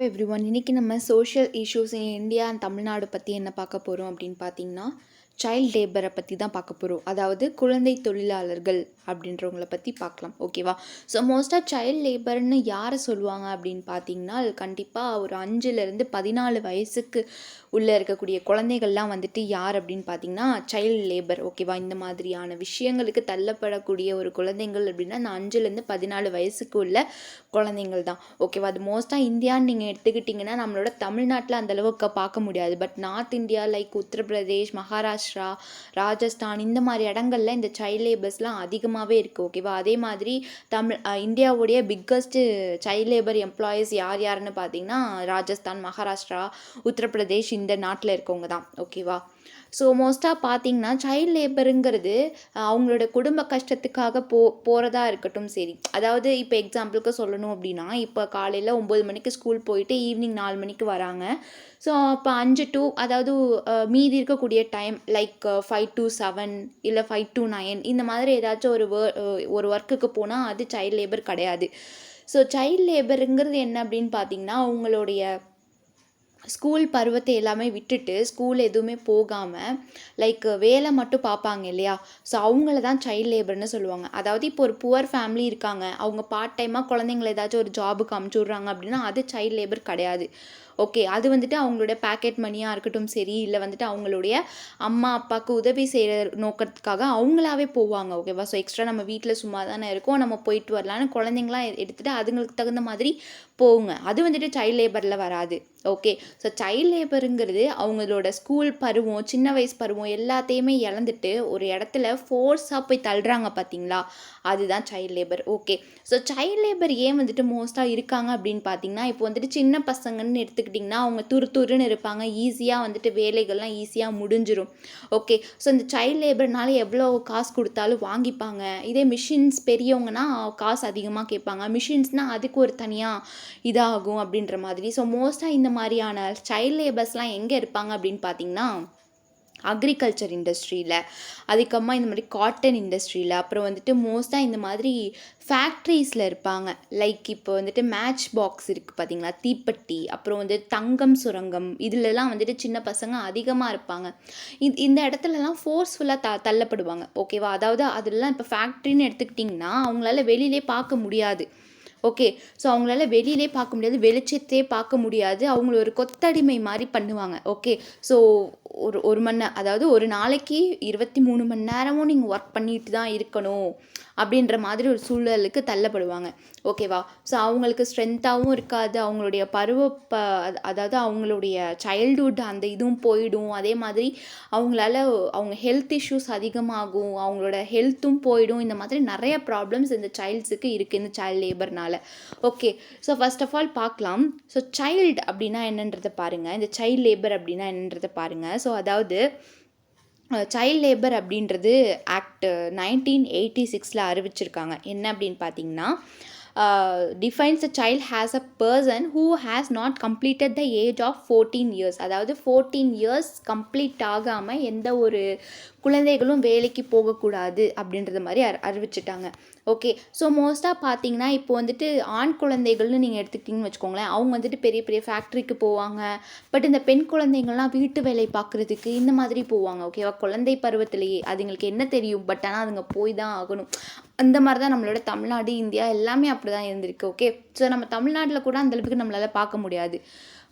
Everyone இன்னைக்கு நம்ம social issues in India and Tamil Nadu பற்றி என்ன பார்க்க போகிறோம் அப்படின்னு பார்த்தீங்கன்னா சைல்ட் லேபரை பற்றி தான் பார்க்க போகிறோம். அதாவது குழந்தை தொழிலாளர்கள் அப்படின்றவங்கள பற்றி பார்க்கலாம். ஓகேவா? ஸோ மோஸ்ட்டாக சைல்ட் லேபர்னு யாரை சொல்லுவாங்க அப்படின்னு பார்த்தீங்கன்னா கண்டிப்பாக ஒரு 5-14 வயசுக்கு உள்ளே இருக்கக்கூடிய குழந்தைகள்லாம் வந்துட்டு யார் அப்படின்னு பார்த்தீங்கன்னா சைல்ட் லேபர். ஓகேவா? இந்த மாதிரியான விஷயங்களுக்கு தள்ளப்படக்கூடிய ஒரு குழந்தைங்கள் அப்படின்னா அந்த 5-14 வயசுக்கு உள்ள குழந்தைங்கள் தான். ஓகேவா? அது மோஸ்ட்டாக இந்தியான்னு நீங்கள் எடுத்துக்கிட்டிங்கன்னா நம்மளோட தமிழ்நாட்டில் அந்தளவுக்கு பார்க்க முடியாது. But north India like Uttar Pradesh, Maharashtra, Rajasthan இந்த மாதிரி இடங்கள்ல இந்த சைல்ட் லேபர்ஸ்லாம் அதிகமாகவே இருக்குது. ஓகேவா? அதே மாதிரி இந்தியாவுடைய பிக்கஸ்ட்டு சைல்ட் லேபர் எம்ப்ளாயீஸ் யார் யாருன்னு பார்த்தீங்கன்னா ராஜஸ்தான், மகாராஷ்டிரா, உத்தரப்பிரதேஷ் இந்த நாட்டில் இருக்கவங்க தான். ஓகேவா? ஸோ மோஸ்ட்டாக பார்த்தீங்கன்னா சைல்ட் லேபருங்கிறது அவங்களோட குடும்ப கஷ்டத்துக்காக போகிறதா இருக்கட்டும். சரி, அதாவது இப்போ எக்ஸாம்பிளுக்கு சொல்லணும் அப்படின்னா இப்போ காலையில் 9 மணிக்கு ஸ்கூல் போயிட்டு ஈவினிங் 4 மணிக்கு வராங்க. ஸோ அப்போ 5 to அதாவது மீதி இருக்கக்கூடிய டைம் லைக் 5 to 7 இல்லை 5 to 9 இந்த மாதிரி ஏதாச்சும் ஒரு ஒர்க்குக்கு போனால் அது சைல்ட் லேபர் கிடையாது. ஸோ சைல்ட் லேபருங்கிறது என்ன அப்படின்னு பார்த்தீங்கன்னா அவங்களுடைய ஸ்கூல் பருவத்தை எல்லாமே விட்டுட்டு ஸ்கூல் எதுவுமே போகாமல் லைக் வேலை மட்டும் பார்ப்பாங்க இல்லையா? ஸோ அவங்கள தான் சைல்ட் லேபர்னு சொல்லுவாங்க. அதாவது இப்போ ஒரு புவர் ஃபேமிலி இருக்காங்க, அவங்க பார்ட் டைமாக குழந்தைங்கள ஏதாச்சும் ஒரு ஜாபுக்கு அமுச்சு விட்றாங்க அப்படின்னா அது சைல்ட் லேபர் கிடையாது. ஓகே, அது வந்துட்டு அவங்களுடைய பேக்கெட் மணியாக இருக்கட்டும் சரி, இல்லை வந்துட்டு அவங்களுடைய அம்மா அப்பாவுக்கு உதவி செய்கிற நோக்கத்துக்காக அவங்களாவே போவாங்க. ஓகேவா? ஸோ எக்ஸ்ட்ரா நம்ம வீட்டில் சும்மா தானே இருக்கோம், நம்ம போயிட்டு வரலான்னு குழந்தைங்களாம் எடுத்துகிட்டு அதுங்களுக்கு தகுந்த மாதிரி போகுங்க. அது வந்துட்டு சைல்ட் லேபரில் வராது. ஓகே, ஸோ சைல்ட் லேபருங்கிறது அவங்களோட ஸ்கூல் பருவம், சின்ன வயசு பருவம் எல்லாத்தையுமே இழந்துட்டு ஒரு இடத்துல ஃபோர்ஸாக போய் தள்ளுறாங்க பார்த்தீங்களா, அதுதான் child labour. Okay, so child labour ஏன் வந்துட்டு மோஸ்ட்டாக இருக்காங்க அப்படின்னு பார்த்தீங்கன்னா இப்போ வந்துட்டு சின்ன பசங்கன்னு எடுத்துக்கிட்டிங்கன்னா அவங்க துருன்னு இருப்பாங்க, ஈஸியாக வந்துட்டு வேலைகள்லாம் ஈஸியாக முடிஞ்சிடும். ஓகே, ஸோ இந்த சைல்ட் லேபர்னால எவ்வளோ காசு கொடுத்தாலும் வாங்கிப்பாங்க. இதே மிஷின்ஸ் பெரியவங்கன்னா காசு அதிகமாக கேட்பாங்க. மிஷின்ஸ்னால் அதுக்கு ஒரு தனியாக இதாகும் அப்படின்ற மாதிரி. ஸோ மோஸ்ட்டாக இந்த மாதிரியான சைல்ட் லேபர்ஸ்லாம் எங்கே இருப்பாங்க அப்படின்னு பார்த்தீங்கன்னா அக்ரிகல்ச்சர் இண்டஸ்ட்ரியில், அதுக்கப்புறமா இந்த மாதிரி காட்டன் இண்டஸ்ட்ரியில், அப்புறம் வந்துட்டு மோஸ்ட்டாக இந்த மாதிரி ஃபேக்ட்ரிஸில் இருப்பாங்க. லைக் இப்போ வந்துட்டு மேட்ச் பாக்ஸ் இருக்குது பார்த்தீங்களா, தீப்பெட்டி, அப்புறம் வந்து தங்கம் சுரங்கம், இதிலெல்லாம் வந்துட்டு சின்ன பசங்க அதிகமாக இருப்பாங்க. இந்த இடத்துலலாம் ஃபோர்ஸ்ஃபுல்லாக தள்ளப்படுவாங்க. ஓகேவா? அதாவது அதெல்லாம் இப்போ ஃபேக்ட்ரின்னு எடுத்துக்கிட்டிங்கன்னா அவங்களால வெளியிலே பார்க்க முடியாது. ஓகே, ஸோ அவங்களால வெளியிலே பார்க்க முடியாது, வெளிச்சத்தே பார்க்க முடியாது, அவங்கள ஒரு கொத்தடிமை மாதிரி பண்ணுவாங்க. ஓகே, ஸோ ஒரு அதாவது ஒரு நாளைக்கு 23 மணி நேரமும் நீங்கள் ஒர்க் பண்ணிட்டு தான் இருக்கணும் அப்படின்ற மாதிரி ஒரு சூழலுக்கு தள்ளப்படுவாங்க. ஓகேவா? ஸோ அவங்களுக்கு ஸ்ட்ரென்த்தாகவும் இருக்காது, அவங்களுடைய அதாவது அவங்களுடைய சைல்டுஹுட் அந்த இதுவும் போயிடும். அதே மாதிரி அவங்க ஹெல்த் இஷ்யூஸ் அதிகமாகும், அவங்களோட ஹெல்த்தும் போயிடும். இந்த மாதிரி நிறைய ப்ராப்ளம்ஸ் இந்த சைல்ட்ஸுக்கு இருக்குது இந்த சைல்ட் லேபர்னால். Okay, so first of all பார்க்கலாம். ஸோ சைல்டு அப்படின்னா என்னன்றதை பாருங்கள், இந்த சைல்ட் லேபர் அப்படின்னா என்னன்றதை பாருங்கள். ஸோ அதாவது சைல்ட் லேபர் அப்படின்றது ஆக்ட் 1986 அறிவிச்சிருக்காங்க. என்ன அப்படின்னு பார்த்தீங்கன்னா defines a child as a person who has not completed the age of 14 years. அதாவது 14 years கம்ப்ளீட் ஆகாமல் எந்த ஒரு குழந்தைகளும் வேலைக்கு போகக்கூடாது அப்படின்றது மாதிரி அறிவிச்சிட்டாங்க. ஓகே, ஸோ மோஸ்ட்டாக பார்த்தீங்கன்னா இப்போ வந்துட்டு ஆண் குழந்தைகள்னு நீங்கள் எடுத்துக்கிட்டிங்கன்னு வச்சுக்கோங்களேன், அவங்க வந்துட்டு பெரிய பெரிய ஃபேக்ட்ரிக்கு போவாங்க. பட் இந்த பெண் குழந்தைங்கள்லாம் வீட்டு வேலை பார்க்குறதுக்கு இந்த மாதிரி போவாங்க. ஓகேவா? குழந்தை பருவத்திலேயே அதுங்களுக்கு என்ன தெரியும், பட் ஆனால் அதுங்க போய் தான் ஆகணும். அந்த மாதிரி தான் நம்மளோட தமிழ்நாடு, இந்தியா எல்லாமே அப்படி தான் இருந்திருக்கு. ஓகே, ஸோ நம்ம தமிழ்நாட்டில் கூட அந்தளவுக்கு நம்மளால் பார்க்க முடியாது.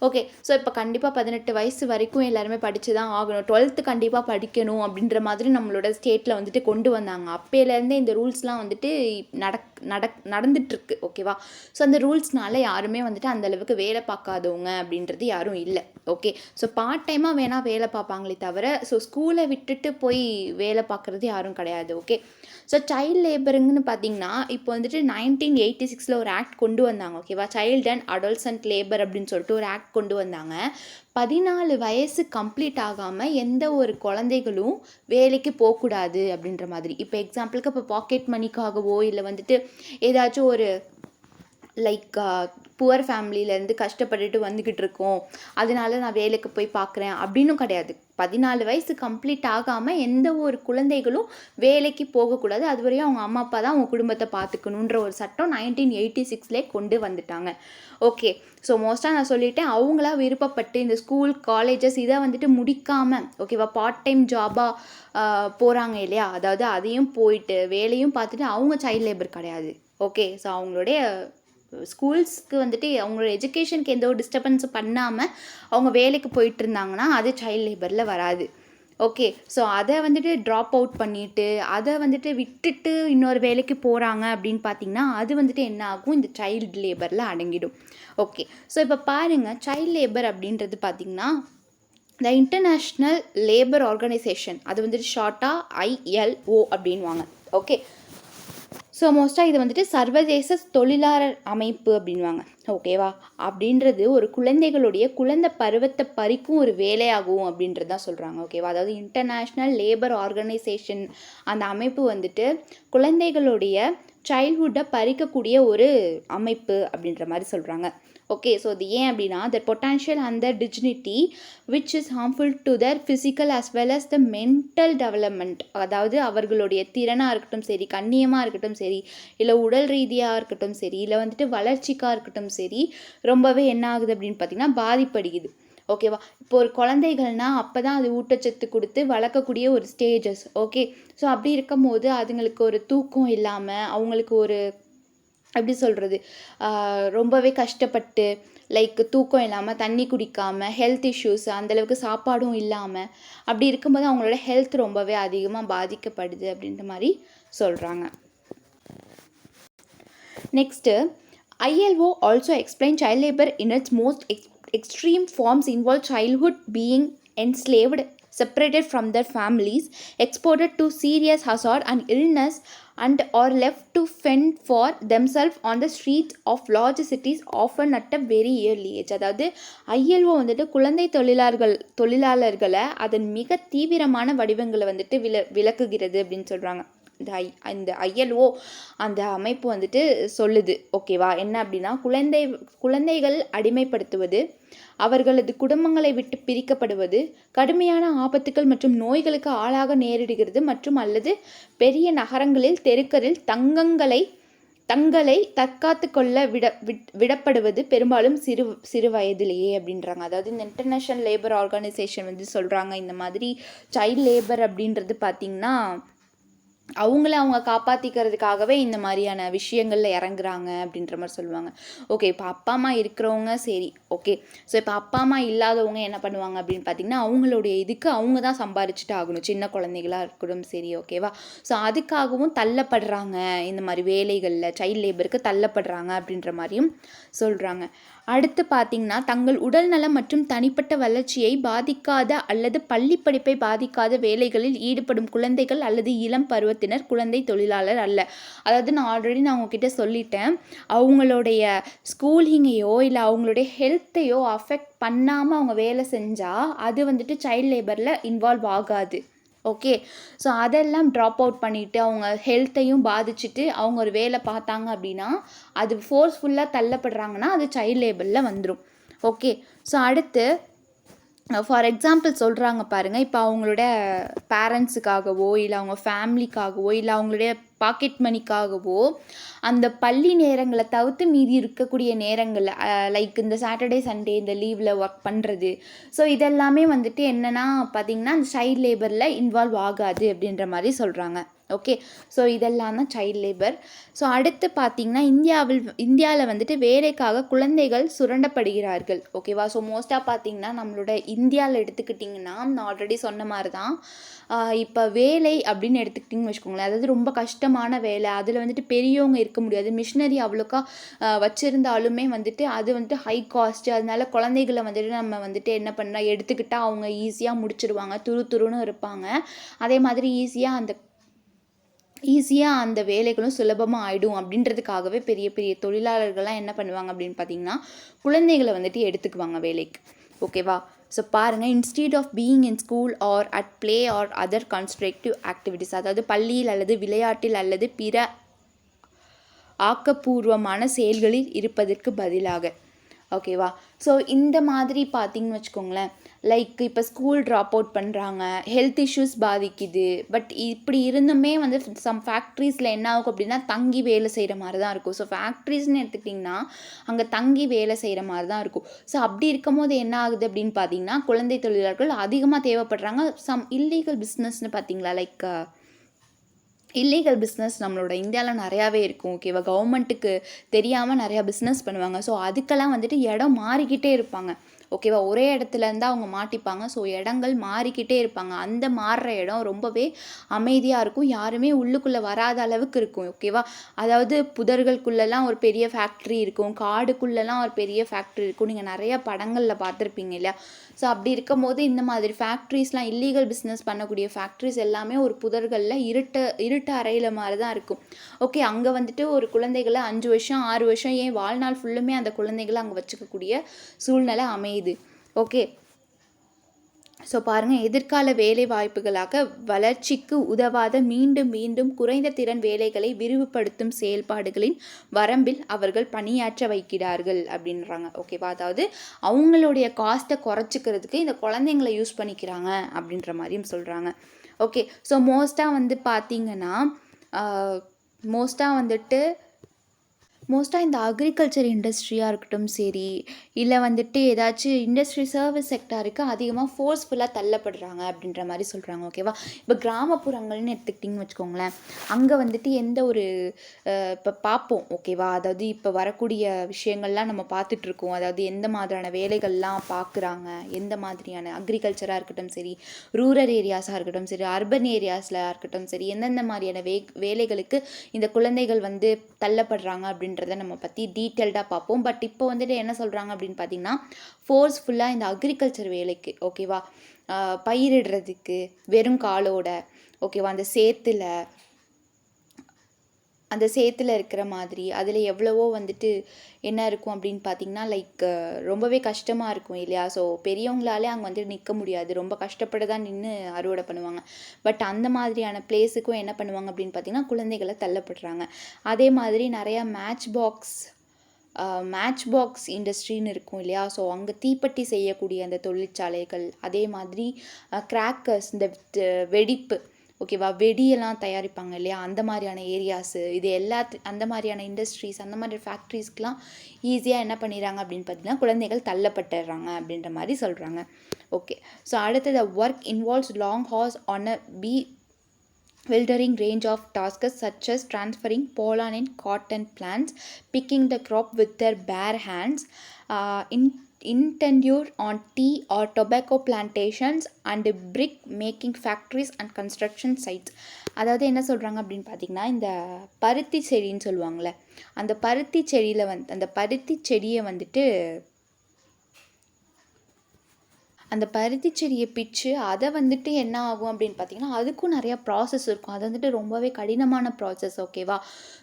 ஓகே, ஸோ இப்போ கண்டிப்பாக 18 வயசு வரைக்கும் எல்லாருமே படித்து தான் ஆகணும், 12th கண்டிப்பாக படிக்கணும் அப்படின்ற மாதிரி நம்மளோட ஸ்டேட்டில் வந்துட்டு கொண்டு வந்தாங்க. அப்போலேருந்தே இந்த ரூல்ஸ்லாம் வந்துட்டு நடந்துட்டுருக்கு. ஓகேவா? ஸோ அந்த ரூல்ஸ்னால யாருமே வந்துட்டு அந்தளவுக்கு வேலை பார்க்காதவங்க அப்படின்றது யாரும் இல்லை. ஓகே, ஸோ பார்ட் டைமாக வேணால் வேலை பார்ப்பாங்களே தவிர ஸோ ஸ்கூலை விட்டுட்டு போய் வேலை பார்க்குறது யாரும் கிடையாது. ஓகே, ஸோ சைல்ட் லேபருங்கன்னு பார்த்தீங்கன்னா இப்போ வந்துட்டு 1986 ஒரு ஆக்ட் கொண்டு வந்தாங்க. ஓகேவா? சைல்டு அண்ட் அடல்சன்ட் லேபர் அப்படின்னு சொல்லிட்டு ஒரு ஆக்ட் கொண்டு வந்தாங்க. 14 வயசு கம்ப்ளீட் ஆகாமல் எந்த ஒரு குழந்தைகளும் வேலைக்கு போகக்கூடாது அப்படின்ற மாதிரி. இப்போ எக்ஸாம்பிளுக்கு இப்போ பாக்கெட் மணிக்காகவோ இல்லை வந்துட்டு ஏதாச்சும் ஒரு லைக் புவர் ஃபேமிலியிலேருந்து கஷ்டப்பட்டுட்டு வந்துக்கிட்டு இருக்கோம், அதனால நான் வேலைக்கு போய் பார்க்குறேன் அப்படின்னும் கிடையாது. 14 வயசு கம்ப்ளீட் ஆகாமல் எந்த ஒரு குழந்தைகளும் வேலைக்கு போகக்கூடாது. அதுவரையும் அவங்க அம்மா அப்பா தான் அவங்க குடும்பத்தை பார்த்துக்கணுன்ற ஒரு சட்டம் 1986 கொண்டு வந்துட்டாங்க. ஓகே, ஸோ மோஸ்ட்டாக நான் சொல்லிட்டேன், அவங்களா விருப்பப்பட்டு இந்த ஸ்கூல் காலேஜஸ் இதை வந்துட்டு முடிக்காமல் ஓகேவா பார்ட் டைம் ஜாபாக போகிறாங்க இல்லையா, அதாவது அதையும் போயிட்டு வேலையும் பார்த்துட்டு அவங்க சைல்ட் லேபர் கிடையாது. ஓகே, ஸோ அவங்களுடைய ஸ்கூல்ஸ்க்கு வந்துட்டு அவங்களோட எஜுகேஷனுக்கு எந்த ஒரு டிஸ்டர்பன்ஸும் பண்ணாமல் அவங்க வேலைக்கு போயிட்டு இருந்தாங்கன்னா அது சைல்ட் லேபரில் வராது. ஓகே, ஸோ அதை வந்துட்டு ட்ராப் அவுட் பண்ணிவிட்டு அதை வந்துட்டு விட்டுட்டு இன்னொரு வேலைக்கு போகிறாங்க அப்படின்னு பார்த்திங்கன்னா அது வந்துட்டு என்ன ஆகும், இந்த சைல்டு லேபரில் அடங்கிடும். ஓகே, ஸோ இப்போ பாருங்கள், சைல்ட் லேபர் அப்படின்றது பார்த்திங்கன்னா த இன்டர்நேஷ்னல் லேபர் ஆர்கனைசேஷன், அது வந்துட்டு ஷார்ட்டாக ILO அப்படின்வாங்க. ஓகே, ஸோ மோஸ்ட்டாக இது வந்துட்டு சர்வதேச தொழிலாளர் அமைப்பு அப்படின்வாங்க. ஓகேவா, அப்படின்றது ஒரு குழந்தைகளுடைய குழந்தை பருவத்தை பறிக்கும் ஒரு வேலையாகும் அப்படின்றது தான் சொல்கிறாங்க. ஓகேவா, அதாவது இன்டர்நேஷ்னல் லேபர் ஆர்கனைசேஷன் அந்த அமைப்பு வந்துட்டு குழந்தைகளுடைய சைல்ட்ஹுட்டை பறிக்கக்கூடிய ஒரு அமைப்பு அப்படின்ற மாதிரி சொல்கிறாங்க. ஓகே, ஸோ இது ஏன் அப்படின்னா the potential and the dignity which is harmful to their physical as well as the mental development, அதாவது அவர்களுடைய திறனாக இருக்கட்டும் சரி, கண்ணியமாக இருக்கட்டும் சரி, இல்லை உடல் ரீதியாக இருக்கட்டும் சரி, இல்லை வந்துட்டு வளர்ச்சிக்காக இருக்கட்டும் சரி, ரொம்பவே என்ன ஆகுது அப்படின்னு பார்த்திங்கன்னா பாதிப்படையுது. ஓகேவா, இப்போ ஒரு குழந்தைகள்னால் அப்போ தான் அது ஊட்டச்சத்து கொடுத்து வளர்க்கக்கூடிய ஒரு ஸ்டேஜஸ். ஓகே, ஸோ அப்படி இருக்கும் போது அதுங்களுக்கு ஒரு தூக்கம் இல்லாமல் அவங்களுக்கு ஒரு எப்படி சொல்கிறது, ரொம்பவே கஷ்டப்பட்டு லைக் தூக்கம் இல்லாமல், தண்ணி குடிக்காமல், ஹெல்த் இஷ்யூஸ், அந்தளவுக்கு சாப்பாடும் இல்லாமல் அப்படி இருக்கும்போது அவங்களோட ஹெல்த் ரொம்பவே அதிகமாக பாதிக்கப்படுது அப்படின்ற மாதிரி சொல்கிறாங்க. Next, ILO also explain child labor in its most extreme forms involve childhood being enslaved, separated from their families, exported to serious hazard and illness, and are left to fend for themselves on the streets of large cities, often at a very early age. அதாவது ILO வந்துட்டு குழந்தை தொழிலாளர்களை அதன் மிக தீவிரமான வடிவங்களை வந்துட்டு விளக்குகிறது அப்படின்னு சொல்கிறாங்க. இந்த ILO அந்த அமைப்பு வந்துட்டு சொல்லுது. ஓகேவா, என்ன அப்படின்னா குழந்தைகள் அடிமைப்படுத்துவது, அவர்களது குடும்பங்களை விட்டு பிரிக்கப்படுவது, கடுமையான ஆபத்துகள் மற்றும் நோய்களுக்கு ஆளாக நேரிடுகிறது மற்றும் அல்லது பெரிய நகரங்களில் தெருக்களில் தங்களை தற்காத்து கொள்ள விடப்படுவது பெரும்பாலும் சிறு வயதிலேயே அப்படின்றாங்க. அதாவது இந்த இன்டர்நேஷ்னல் லேபர் ஆர்கனைசேஷன் வந்து சொல்கிறாங்க, இந்த மாதிரி சைல்ட் லேபர் அப்படின்றது பார்த்திங்கன்னா அவங்க காப்பாற்றிக்கிறதுக்காகவே இந்த மாதிரியான விஷயங்களில் இறங்குறாங்க அப்படின்ற மாதிரி சொல்லுவாங்க. ஓகே, இப்போ அப்பா அம்மா இருக்கிறவங்க சரி, ஓகே, ஸோ இப்போ அப்பா அம்மா இல்லாதவங்க என்ன பண்ணுவாங்க அப்படின்னு பார்த்தீங்கன்னா அவங்களுடைய இதுக்கு அவங்க தான் சம்பாரிச்சுட்டு ஆகணும், சின்ன குழந்தைகளாக இருக்கட்டும் சரி. ஓகேவா, ஸோ அதுக்காகவும் தள்ளப்படுறாங்க, இந்த மாதிரி வேலைகளில் சைல்ட் லேபருக்கு தள்ளப்படுறாங்க அப்படின்ற மாதிரியும் சொல்கிறாங்க. அடுத்து பார்த்திங்கன்னா தங்கள் உடல் நலம் மற்றும் தனிப்பட்ட வளர்ச்சியை பாதிக்காத அல்லது பள்ளி படிப்பை பாதிக்காத வேலைகளில் ஈடுபடும் குழந்தைகள் அல்லது இளம் பருவத்தினர் குழந்தை தொழிலாளர் அல்ல. அதாவது நான் உங்ககிட்ட சொல்லிட்டேன், அவங்களுடைய ஸ்கூலிங்கையோ இல்லை அவங்களுடைய ஹெல்த்தையோ அஃபெக்ட் பண்ணாமல் அவங்க வேலை செஞ்சால் அது வந்துட்டு சைல்ட் லேபரில் இன்வால்வ் ஆகாது. ஓகே, ஸோ அதெல்லாம் ட்ராப் அவுட் பண்ணிவிட்டு அவங்க ஹெல்த்தையும் பாதிச்சுட்டு அவங்க ஒரு வேலை பார்த்தாங்க அப்படின்னா அது ஃபோர்ஸ்ஃபுல்லாக தள்ளப்படுறாங்கன்னா அது சைல்ட் லேபரில் வந்துடும். ஓகே, ஸோ அடுத்து ஃபார் எக்ஸாம்பிள் சொல்கிறாங்க பாருங்கள், இப்போ அவங்களோட பேரண்ட்ஸுக்காகவோ இல்லை அவங்க ஃபேமிலிக்காகவோ இல்லை அவங்களுடைய பாக்கெட் மணிக்காகவோ அந்த பள்ளி நேரங்களை தவிர்த்து மீதி இருக்கக்கூடிய நேரங்களில் லைக் இந்த சாட்டர்டே சண்டே இந்த லீவில் ஒர்க் பண்ணுறது, ஸோ இதெல்லாமே வந்துட்டு என்னென்னா பார்த்திங்கன்னா அந்த சைல்ட் லேபரில் இன்வால்வ் ஆகாது அப்படின்ற மாதிரி சொல்கிறாங்க. ஓகே, ஸோ இதெல்லாம் தான் சைல்ட் லேபர். ஸோ அடுத்து பார்த்திங்கன்னா இந்தியாவில் வந்துட்டு வேலைக்காக குழந்தைகள் சுரண்டப்படுகிறார்கள். ஓகேவா, ஸோ மோஸ்ட்டாக பார்த்திங்கன்னா நம்மளோட இந்தியாவில் எடுத்துக்கிட்டிங்கன்னா நான் ஆல்ரெடி சொன்ன மாதிரி தான், இப்போ வேலை அப்படின்னு எடுத்துக்கிட்டிங்கன்னு வச்சுக்கோங்களேன், அதாவது ரொம்ப கஷ்டமான வேலை, அதில் வந்துட்டு பெரியவங்க இருக்க முடியாது, மிஷினரி அவ்வளோக்கா வச்சுருந்தாலுமே வந்துட்டு அது வந்துட்டு ஹை காஸ்ட்டு, அதனால குழந்தைகளை வந்துட்டு நம்ம வந்துட்டு என்ன பண்ணால் எடுத்துக்கிட்டால் அவங்க ஈஸியாக முடிச்சிடுவாங்க, துருன்னு இருப்பாங்க, அதே மாதிரி ஈஸியாக அந்த வேலைகளும் சுலபமாக ஆகிடும் அப்படின்றதுக்காகவே பெரிய பெரிய தொழிலாளர்கள்லாம் என்ன பண்ணுவாங்க அப்படின்னு பார்த்தீங்கன்னா குழந்தைகளை வந்துட்டு எடுத்துக்குவாங்க வேலைக்கு. ஓகேவா, ஸோ பாருங்கள், instead of being in school or at play or other constructive activities, அதாவது பள்ளியில் அல்லது விளையாட்டில் அல்லது பிற ஆக்கப்பூர்வமான செயல்களில் இருப்பதற்கு பதிலாக. ஓகேவா? ஸோ இந்த மாதிரி பார்த்தீங்கன்னு வச்சுக்கோங்களேன், லைக் இப்போ ஸ்கூல் ட்ராப் அவுட் பண்ணுறாங்க, ஹெல்த் இஷ்யூஸ் பாதிக்குது. பட் இப்படி இருந்துமே வந்து சம் ஃபேக்ட்ரிஸில் என்ன ஆகும் அப்படின்னா, தங்கி வேலை செய்கிற மாதிரி தான் இருக்கும். ஸோ ஃபேக்ட்ரிஸ்ன்னு எடுத்துக்கிட்டிங்கன்னா அங்கே தங்கி வேலை செய்கிற மாதிரி தான் இருக்கும். ஸோ அப்படி இருக்கும்போது என்ன ஆகுது அப்படின்னு பார்த்தீங்கன்னா, குழந்தை தொழிலாளர்கள் அதிகமாக தேவைப்படுறாங்க. சம் இல்லீகல் பிஸ்னஸ்ன்னு பார்த்தீங்களா, லைக் இல்லீகல் பிஸ்னஸ் நம்மளோட இந்தியாவில் நிறையாவே இருக்கும். ஓகேவா? கவர்மெண்ட்டுக்கு தெரியாமல் நிறையா பிஸ்னஸ் பண்ணுவாங்க. ஸோ அதுக்கெல்லாம் வந்துட்டு இடம் மாறிக்கிட்டே இருப்பாங்க. ஓகேவா? ஒரே இடத்துல இருந்தால் அவங்க மாட்டிப்பாங்க. ஸோ இடங்கள் மாறிக்கிட்டே இருப்பாங்க. அந்த மாறுற இடம் ரொம்பவே அமைதியாக இருக்கும். யாருமே உள்ளுக்குள்ளே வராத அளவுக்கு இருக்கும். ஓகேவா? அதாவது புதர்களுக்குள்ளெல்லாம் ஒரு பெரிய ஃபேக்ட்ரி இருக்கும், காடுக்குள்ளெல்லாம் ஒரு பெரிய ஃபேக்ட்ரி இருக்கும். நீங்கள் நிறைய படங்களில் பார்த்துருப்பீங்க இல்லையா? ஸோ அப்படி இருக்கும்போது இந்த மாதிரி ஃபேக்ட்ரிஸ்லாம் இல்லீகல் பிஸ்னஸ் பண்ணக்கூடிய ஃபேக்ட்ரிஸ் எல்லாமே ஒரு புதர்களில் இருட்டு அறையில் மாதிரி தான் இருக்கும். ஓகே, அங்கே வந்துட்டு ஒரு குழந்தைகளை 5 வருஷம் 6 வருஷம் ஏன் வாழ்நாள் ஃபுல்லுமே அந்த குழந்தைகளை அங்கே வச்சுக்கக்கூடிய சூழ்நிலை அமையுது. ஓகே, ஸோ பாருங்கள், எதிர்கால வேலை வாய்ப்புகளாக வளர்ச்சிக்கு உதவாத மீண்டும் மீண்டும் குறைந்த திறன் வேலைகளை விரிவுபடுத்தும் செயல்பாடுகளின் வரம்பில் அவர்கள் பணியாற்ற வைக்கிறார்கள் அப்படின்றாங்க. ஓகேவா? அதாவது அவங்களுடைய காஸ்ட்டை குறைச்சிக்கிறதுக்கு இந்த குழந்தைங்களை யூஸ் பண்ணிக்கிறாங்க அப்படின்ற மாதிரியும் சொல்கிறாங்க. ஓகே, ஸோ மோஸ்ட்டாக வந்து பார்த்திங்கன்னா மோஸ்ட்டாக இந்த அக்ரிகல்ச்சர் இண்டஸ்ட்ரியாக இருக்கட்டும் சரி, இல்லை வந்துட்டு ஏதாச்சும் இண்டஸ்ட்ரி சர்வீஸ் செக்டாருக்கு அதிகமாக ஃபோர்ஸ்ஃபுல்லாக தள்ளப்படுறாங்க அப்படின்ற மாதிரி சொல்கிறாங்க. ஓகேவா? இப்போ கிராமப்புறங்கள்னு எடுத்துக்கிட்டிங்கன்னு வச்சுக்கோங்களேன், அங்கே வந்துட்டு எந்த ஒரு இப்போ பார்ப்போம். ஓகேவா? அதாவது இப்போ வரக்கூடிய விஷயங்கள்லாம் நம்ம பார்த்துட்ருக்கோம். அதாவது எந்த மாதிரியான வேலைகள்லாம் பார்க்குறாங்க, எந்த மாதிரியான அக்ரிகல்ச்சராக இருக்கட்டும் சரி, ரூரல் ஏரியாஸாக இருக்கட்டும் சரி, அர்பன் ஏரியாஸில் இருக்கட்டும் சரி, எந்தெந்த மாதிரியான வேலைகளுக்கு இந்த குழந்தைகள் வந்து தள்ளப்படுறாங்க அப்படின்றத நம்ம பற்றி டீட்டெயில்டாக பார்ப்போம். பட் இப்போ வந்துட்டு என்ன சொல்கிறாங்க அப்படின்னு பார்த்தீங்கன்னா, ஃபோர்ஸ்ஃபுல்லாக இந்த அக்ரிகல்ச்சர் வேலைக்கு, ஓகேவா, பயிரிடுறதுக்கு வெறும் காலோட, ஓகேவா, அந்த சேத்துல இருக்கிற மாதிரி அதில் எவ்வளவோ வந்துட்டு என்ன இருக்கும் அப்படின்னு பார்த்தீங்கன்னா, லைக் ரொம்பவே கஷ்டமாக இருக்கும் இல்லையா? ஸோ பெரியவங்களாலே அங்கே வந்துட்டு நிற்க முடியாது, ரொம்ப கஷ்டப்பட்டு தான் நின்று அறுவடை பண்ணுவாங்க. பட் அந்த மாதிரியான பிளேஸுக்கும் என்ன பண்ணுவாங்க அப்படின்னு பார்த்தீங்கன்னா, குழந்தைகளை தள்ளப்படுறாங்க. அதே மாதிரி நிறையா மேட்ச் பாக்ஸ் இண்டஸ்ட்ரின்னு இருக்கும் இல்லையா? ஸோ அங்கே தீப்பெட்டி செய்யக்கூடிய அந்த தொழிற்சாலைகள், அதே மாதிரி கிராக்கர்ஸ், இந்த வெடிப்பு, ஓகேவா, வெடியெல்லாம் தயாரிப்பாங்க இல்லையா? அந்த மாதிரியான ஏரியாஸு, இது அந்த மாதிரியான இண்டஸ்ட்ரீஸ், அந்த மாதிரி ஃபேக்ட்ரிஸ்க்கெலாம் ஈஸியாக என்ன பண்ணிடுறாங்க அப்படின்னு பார்த்தீங்கன்னா, குழந்தைகள் தள்ளப்பட்டுறாங்க அப்படின்ற மாதிரி சொல்கிறாங்க. ஓகே, ஸோ அடுத்தது, work involves long hours on a wildering range of tasks such as transferring pollen in cotton plants, picking the crop with their bare hands, in tenure on tea or tobacco plantations, and brick making factories and construction sites. அதாவது என்ன சொல்கிறாங்க அப்படின்னு பார்த்தீங்கன்னா, இந்த பருத்தி செடின்னு சொல்லுவாங்கள்ல, அந்த பருத்தி செடியை வந்துட்டு அந்த பருத்தி செடியை பிச்சு அதை வந்துட்டு என்ன ஆகும் அப்படின்னு பார்த்தீங்கன்னா, அதுக்கும் நிறையா ப்ராசஸ் இருக்கும். அது வந்துட்டு ரொம்பவே கடினமான ப்ராசஸ். ஓகேவா?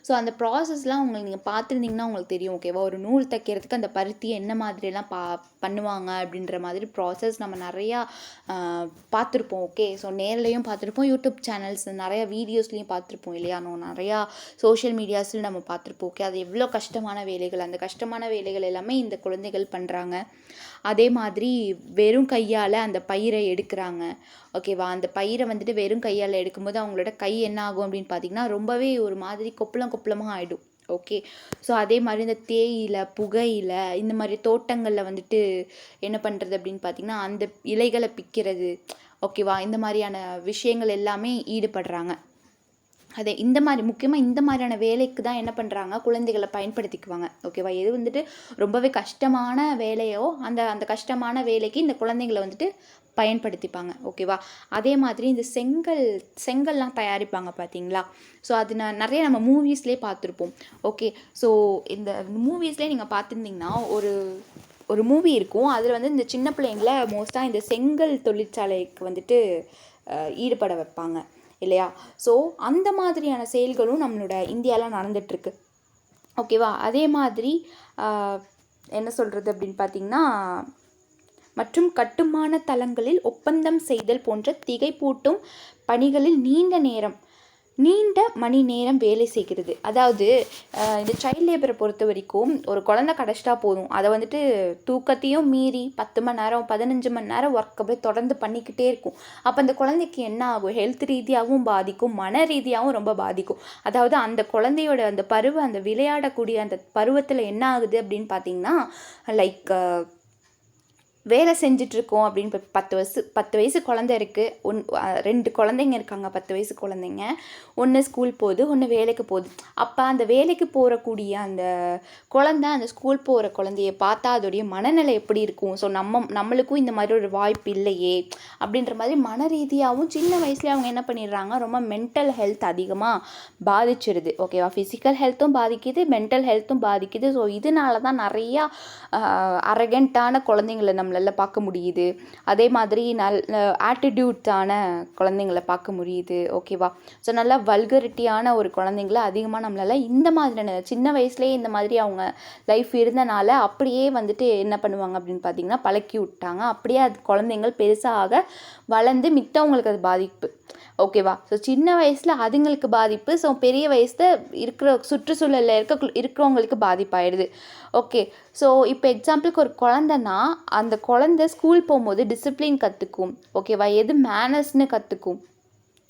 ஸோ அந்த ப்ராசஸ்லாம் நீங்கள் பார்த்துருந்தீங்கன்னா உங்களுக்கு தெரியும். ஓகேவா? ஒரு நூல் தைக்கிறதுக்கு அந்த பருத்தியை என்ன மாதிரியெல்லாம் பண்ணுவாங்க அப்படின்ற மாதிரி ப்ராசஸ் நம்ம நிறையா பார்த்துருப்போம். ஓகே, ஸோ நேர்லையும் பார்த்துருப்போம், யூடியூப் சேனல்ஸ் நிறையா வீடியோஸ்லையும் பார்த்துருப்போம் இல்லையா? நிறையா சோஷியல் மீடியாஸில் நம்ம பார்த்துருப்போம். ஓகே, அது எவ்வளோ கஷ்டமான வேலைகள், அந்த கஷ்டமான வேலைகள் எல்லாமே இந்த குழந்தைகள் பண்ணுறாங்க. அதே மாதிரி வெறும் கையால் அந்த பயிரை எடுக்கிறாங்க. ஓகேவா? அந்த பயிரை வந்துட்டு வெறும் கையால் எடுக்கும்போது அவங்களோட கை என்ன ஆகும் அப்படின்னு பார்த்தீங்கன்னா, ரொம்பவே ஒரு மாதிரி கொப்பளமாக ஆகிடும். ஓகே, ஸோ அதே மாதிரி இந்த தேயிலை, புகையிலை, இந்த மாதிரி தோட்டங்களில் வந்துட்டு என்ன பண்ணுறது அப்படின்னு பார்த்தீங்கன்னா, அந்த இலைகளை பிக்கிறது, ஓகேவா, இந்த மாதிரியான விஷயங்கள் எல்லாமே ஈடுபடுறாங்க. அதே இந்த மாதிரி முக்கியமாக இந்த மாதிரியான வேலைக்கு தான் என்ன பண்ணுறாங்க, குழந்தைகளை பயன்படுத்திக்குவாங்க. ஓகேவா? எது வந்துட்டு ரொம்பவே கஷ்டமான வேலையோ அந்த கஷ்டமான வேலைக்கு இந்த குழந்தைங்களை வந்துட்டு பயன்படுத்திப்பாங்க. ஓகேவா? அதே மாதிரி இந்த செங்கல்லாம் தயாரிப்பாங்க பார்த்தீங்களா? ஸோ அது நிறைய நம்ம மூவிஸ்லேயே பார்த்துருப்போம். ஓகே, ஸோ இந்த மூவிஸ்லேயே நீங்கள் பார்த்துருந்தீங்கன்னா, ஒரு மூவி இருக்கும். அதில் வந்து இந்த சின்ன பிள்ளைங்களை மோஸ்ட்டாக இந்த செங்கல் தொழிற்சாலைக்கு வந்துட்டு ஈடுபட வைப்பாங்க இல்லையா? ஸோ அந்த மாதிரியான செயல்களும் நம்மளோட இந்தியாவில் நடந்துகிட்ருக்கு. ஓகேவா? அதே மாதிரி என்ன சொல்கிறது அப்படின்னு பார்த்திங்கன்னா, மற்றும் கட்டுமான தளங்களில் ஒப்பந்தம் செய்தல் போன்ற திகைப்பூட்டும் பணிகளில் நீண்ட மணி நேரம் வேலை செய்கிறது. அதாவது இந்த சைல்ட் லேபரை பொறுத்த வரைக்கும் ஒரு குழந்தை கிடச்சிட்டா போதும், அதை வந்துட்டு தூக்கத்தையும் மீறி 10 மணி நேரம் 15 மணி நேரம் ஒர்க் அப்படியே தொடர்ந்து பண்ணிக்கிட்டே இருக்கும். அப்போ அந்த குழந்தைக்கு என்ன ஆகும்? ஹெல்த் ரீதியாகவும் பாதிக்கும், மன ரீதியாகவும் ரொம்ப பாதிக்கும். அதாவது அந்த குழந்தையோட அந்த அந்த விளையாடக்கூடிய அந்த பருவத்தில் என்ன ஆகுது அப்படின்னு பார்த்தீங்கன்னா, லைக் வேலை செஞ்சிட்ருக்கோம் அப்படின்னு. இப்போ 10 வயசு குழந்தை இருக்குது, 2 குழந்தைங்க இருக்காங்க, 10 வயசு குழந்தைங்க. ஒன்று ஸ்கூல் போகுது, ஒன்று வேலைக்கு போகுது. அப்போ அந்த வேலைக்கு போகக்கூடிய அந்த குழந்தை அந்த ஸ்கூல் போகிற குழந்தைய பார்த்தா அதோடைய மனநிலை எப்படி இருக்கும்? ஸோ நம்மளுக்கும் இந்த மாதிரி ஒரு வாய்ப்பு இல்லையே அப்படின்ற மாதிரி மன ரீதியாகவும் சின்ன வயசுலேயே அவங்க என்ன பண்ணிடுறாங்க, ரொம்ப மென்டல் ஹெல்த் அதிகமாக பாதிச்சிடுது. ஓகேவா? ஃபிசிக்கல் ஹெல்த்தும் பாதிக்குது, மென்டல் ஹெல்த்தும் பாதிக்குது. ஸோ இதனால தான் நிறையா அரகண்ட்டான குழந்தைங்களை நம்மளால் பார்க்க முடியுது. அதே மாதிரி ஆட்டிடியூட்ஸான குழந்தைங்களை பார்க்க முடியுது. ஓகேவா? ஸோ நல்லா வல்கரிட்டியான ஒரு குழந்தைங்கள அதிகமாக நம்மளால் இந்த மாதிரியான சின்ன வயசுலேயே இந்த மாதிரி அவங்க லைஃப் இருந்தனால அப்படியே வந்துட்டு என்ன பண்ணுவாங்க அப்படின்னு பார்த்தீங்கன்னா பழக்கி விட்டாங்க. அப்படியே அது குழந்தைங்கள் பெருசாக வளர்ந்து மித்தவங்களுக்கு அது பாதிப்பு. ஓகேவா? ஸோ சின்ன வயசில் அதுங்களுக்கு பாதிப்பு, ஸோ பெரிய வயசில் இருக்கிற சுற்றுச்சூழலில் இருக்கிறவங்களுக்கு பாதிப்பாயிடுது. ஓகே. ஸோ இப்போ எக்ஸாம்பிளுக்கு ஒரு குழந்தைன்னா அந்த குழந்தை ஸ்கூல் போகும்போது டிசிப்ளின் கற்றுக்கும். ஓகேவா? எது மேனர்ஸ்னு கற்றுக்கும்.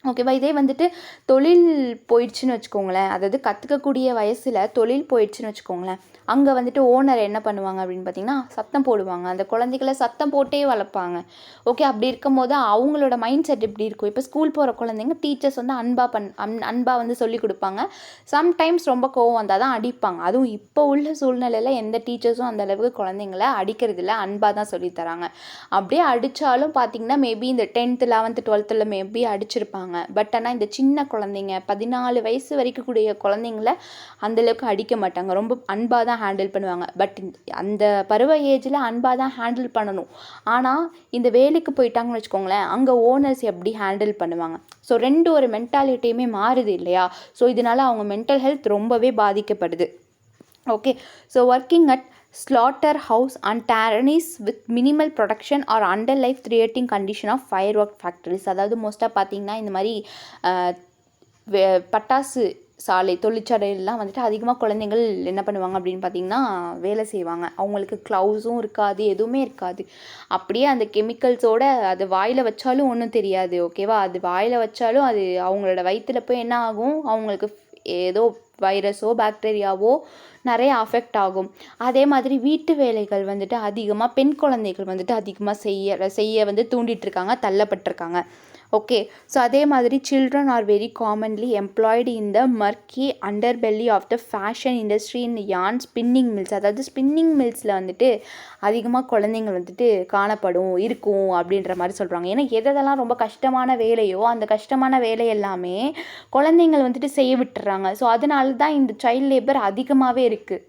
ஓகேவா? இதே வந்துட்டு தொழில் போயிடுச்சுன்னு வச்சுக்கோங்களேன், அதாவது கற்றுக்கக்கூடிய வயசில் தொழில் போயிடுச்சுன்னு வச்சுக்கோங்களேன், அங்கே வந்துட்டு ஓனர் என்ன பண்ணுவாங்க அப்படின்னு பார்த்தீங்கன்னா சத்தம் போடுவாங்க. அந்த குழந்தைகளை சத்தம் போட்டே வளர்ப்பாங்க. ஓகே. அப்படி இருக்கும் போது அவங்களோட மைண்ட் செட் எப்படி இருக்கும்? இப்போ ஸ்கூல் போகிற குழந்தைங்க டீச்சர்ஸ் வந்து அன்பாக வந்து சொல்லிக் கொடுப்பாங்க. சம்டைம்ஸ் ரொம்ப கோவம் வந்தால் தான் அடிப்பாங்க. அதுவும் இப்போ உள்ள சூழ்நிலையில் எந்த டீச்சர்ஸும் அந்த அளவுக்கு குழந்தைங்கள அடிக்கிறதில்ல, அன்பாக தான் சொல்லித்தராங்க. அப்படியே அடித்தாலும் பார்த்தீங்கன்னா மேபி இந்த 10th 11th 12th maybe அடிச்சிருப்பாங்க. But ஆனால் இந்த சின்ன குழந்தைங்க 14 வயசு வரைக்கும் கூடிய குழந்தைங்கள அந்தளவுக்கு அடிக்க மாட்டாங்க, ரொம்ப அன்பாக தான் ஹேண்டில் பண்ணுவாங்க. பட் அந்த பருவ ஏஜில் அன்பாக தான் ஹேண்டில் பண்ணணும். ஆனால் இந்த வேலைக்கு போயிட்டாங்கன்னு வச்சுக்கோங்களேன், அங்கே ஓனர்ஸ் எப்படி ஹேண்டில் பண்ணுவாங்க? ஸோ ஒரு மென்டாலிட்டியுமே மாறுது இல்லையா? ஸோ இதனால் அவங்க மென்டல் ஹெல்த் ரொம்பவே பாதிக்கப்படுது. Okay. So working at slaughterhouse and tanneries with minimal production or under life threatening condition of firework factories. அதாவது மோஸ்ட்டாக பார்த்தீங்கன்னா இந்த மாதிரி பட்டாசு சாலை தொழிற்சாலையெல்லாம் வந்துட்டு அதிகமாக குழந்தைங்கள் என்ன பண்ணுவாங்க அப்படின்னு பார்த்தீங்கன்னா வேலை செய்வாங்க. அவங்களுக்கு க்ளவுஸும் இருக்காது, எதுவுமே இருக்காது. அப்படியே அந்த கெமிக்கல்ஸோடு அது வாயில் வச்சாலும் ஒன்றும் தெரியாது. ஓகேவா? அது வாயில் வச்சாலும் அது அவங்களோட வயிற்றில் போய் என்ன ஆகும், அவங்களுக்கு ஏதோ வைரஸோ பாக்டீரியாவோ நிறைய அஃபெக்ட் ஆகும். அதே மாதிரி வீட்டு வேலைகள் வந்துட்டு அதிகமாக பெண் குழந்தைகள் வந்துட்டு அதிகமாக செய்ய வந்து தூண்டிகிட்ருக்காங்க, தள்ளப்பட்டிருக்காங்க. ஓகே. ஸோ அதே மாதிரி children are very commonly employed in the murky underbelly of the fashion industry in yarn spinning mills. அதாவது ஸ்பின்னிங் மில்ஸில் வந்துட்டு அதிகமாக குழந்தைங்கள் வந்துட்டு இருக்கும் அப்படின்ற மாதிரி சொல்கிறாங்க. ஏன்னா எதெல்லாம் ரொம்ப கஷ்டமான வேலையோ அந்த கஷ்டமான வேலை எல்லாமே குழந்தைங்கள் வந்துட்டு செய்ய விட்டுறாங்க. ஸோ அதனால தான் இந்த சைல்ட் லேபர் அதிகமாகவே இருக்குது.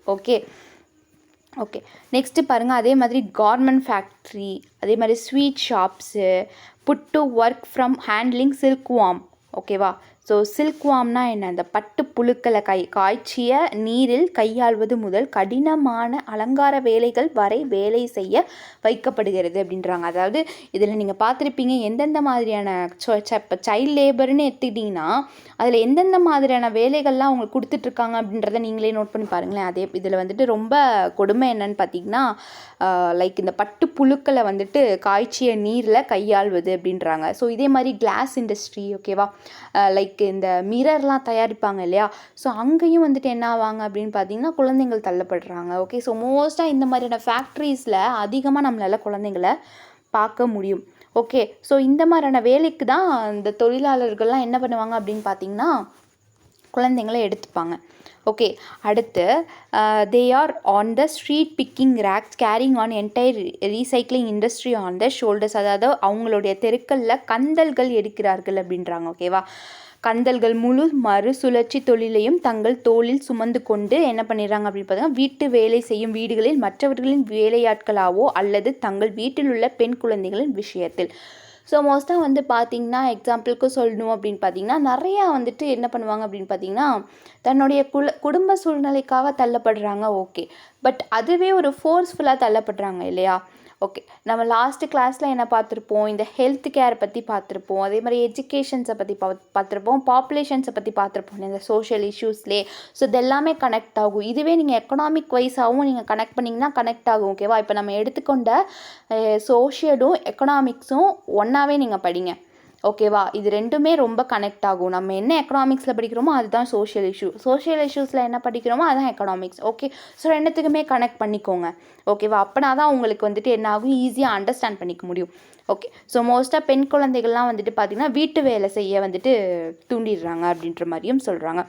ஓகே. நெக்ஸ்ட்டு பாருங்கள், அதே மாதிரி கார்மெண்ட் ஃபேக்ட்ரி, அதே மாதிரி sweet shops, put to work from handling silkworm. ஓகேவா? ஸோ சில்க்வார்ம்னா என்ன? அந்த பட்டு புழுக்களை காய்ச்சிய நீரில் கையாள்வது முதல் கடினமான அலங்கார வேலைகள் வரை வேலை செய்ய வைக்கப்படுகிறது அப்படின்றாங்க. அதாவது இதில் நீங்கள் பார்த்துருப்பீங்க எந்தெந்த மாதிரியான இப்போ சைல்ட் லேபர்னு எடுத்துக்கிட்டிங்கன்னா அதில் எந்தெந்த மாதிரியான வேலைகள்லாம் அவங்களுக்கு கொடுத்துட்ருக்காங்க அப்படின்றத நீங்களே நோட் பண்ணி பாருங்களேன். அதே இதில் வந்துட்டு ரொம்ப கொடுமை என்னன்னு பார்த்தீங்கன்னா லைக் இந்த பட்டு புழுக்களை வந்துட்டு காய்ச்சிய நீரில் கையாள்வது அப்படின்றாங்க. ஸோ இதே மாதிரி கிளாஸ் இண்டஸ்ட்ரி. ஓகேவா? லைக் இந்த மிரர்லாம் தயாரிப்பாங்க இல்லையா? ஸோ அங்கேயும் வந்துட்டு என்ன ஆவாங்க அப்படின்னு பார்த்தீங்கன்னா குழந்தைங்கள் தள்ளப்படுறாங்க. ஓகே. ஸோ மோஸ்ட்டாக இந்த மாதிரியான ஃபேக்ட்ரிஸில் அதிகமாக நம்மளால் குழந்தைங்களை பார்க்க முடியும். ஓகே. ஸோ இந்த மாதிரியான வேலைக்கு தான் இந்த தொழிலாளர்கள்லாம் என்ன பண்ணுவாங்க அப்படின்னு பார்த்தீங்கன்னா குழந்தைங்களை எடுத்துப்பாங்க. ஓகே. அடுத்து they are on the street picking rags carrying on entire recycling industry on the shoulders. அதாவது அவங்களுடைய தெருக்களில் கந்தல்கள் எடுக்கிறார்கள் அப்படின்றாங்க. ஓகேவா? கந்தல்கள் முழு மறுசுழற்சி தொழிலையும் தங்கள் தோளில் சுமந்து கொண்டு என்ன பண்ணிடுறாங்க அப்படின்னு பார்த்தீங்கன்னா வீட்டு வேலை செய்யும் வீடுகளில் மற்றவர்களின் வேலையாட்களாவோ அல்லது தங்கள் வீட்டில் உள்ள பெண் குழந்தைகளின் விஷயத்தில். ஸோ மோஸ்ட்டாக வந்து பார்த்திங்கன்னா எக்ஸாம்பிளுக்கு சொல்லணும் அப்படின்னு பார்த்திங்கன்னா நிறையா வந்துட்டு என்ன பண்ணுவாங்க அப்படின்னு பார்த்திங்கன்னா தன்னுடைய குடும்ப சூழ்நிலைக்காக தள்ளப்படுறாங்க. ஓகே. பட் அதுவே ஒரு ஃபோர்ஸ்ஃபுல்லாக தள்ளப்படுறாங்க இல்லையா? ஓகே, நம்ம லாஸ்ட்டு கிளாஸில் என்ன பார்த்துருப்போம், இந்த ஹெல்த் கேர் பற்றி பார்த்துருப்போம், அதே மாதிரி எஜுகேஷன்ஸை பற்றி பார்த்துருப்போம், பாப்புலேஷன்ஸை பற்றி பார்த்துருப்போம் இந்த சோஷியல் இஷ்யூஸ்லேயே. ஸோ இது எல்லாமே கனெக்ட் ஆகும். இதுவே நீங்கள் எக்கனாமிக் வைஸாகவும் நீங்கள் கனெக்ட் பண்ணிங்கன்னா கனெக்ட் ஆகும். ஓகேவா? இப்போ நம்ம எடுத்துக்கொண்ட சோஷியலும் எக்கனாமிக்ஸும் ஒன்றாவே நீங்கள் படிங்க. ஓகேவா? இது ரெண்டுமே ரொம்ப கனெக்ட் ஆகும். நம்ம என்ன எக்கனாமிக்ஸில் படிக்கிறோமோ அதுதான் சோஷியல் இஷ்யூ, சோஷியல் இஷ்யூஸில் என்ன படிக்கிறோமோ அதுதான் எக்கனாமிக்ஸ். ஓகே, ஸோ ரெண்டுத்துக்குமே கனெக்ட் பண்ணிக்கோங்க. ஓகேவா? அப்போனா தான் உங்களுக்கு வந்துட்டு என்ன ஆகும், ஈஸியாக அண்டர்ஸ்டாண்ட் பண்ணிக்க முடியும். ஓகே, ஸோ மோஸ்ட்டாக பெண் குழந்தைகள்லாம் வந்துட்டு பார்த்திங்கன்னா வீட்டு வேலை செய்ய வந்துட்டு தூண்டிடுறாங்க அப்படின்ற மாதிரியும் சொல்கிறாங்க.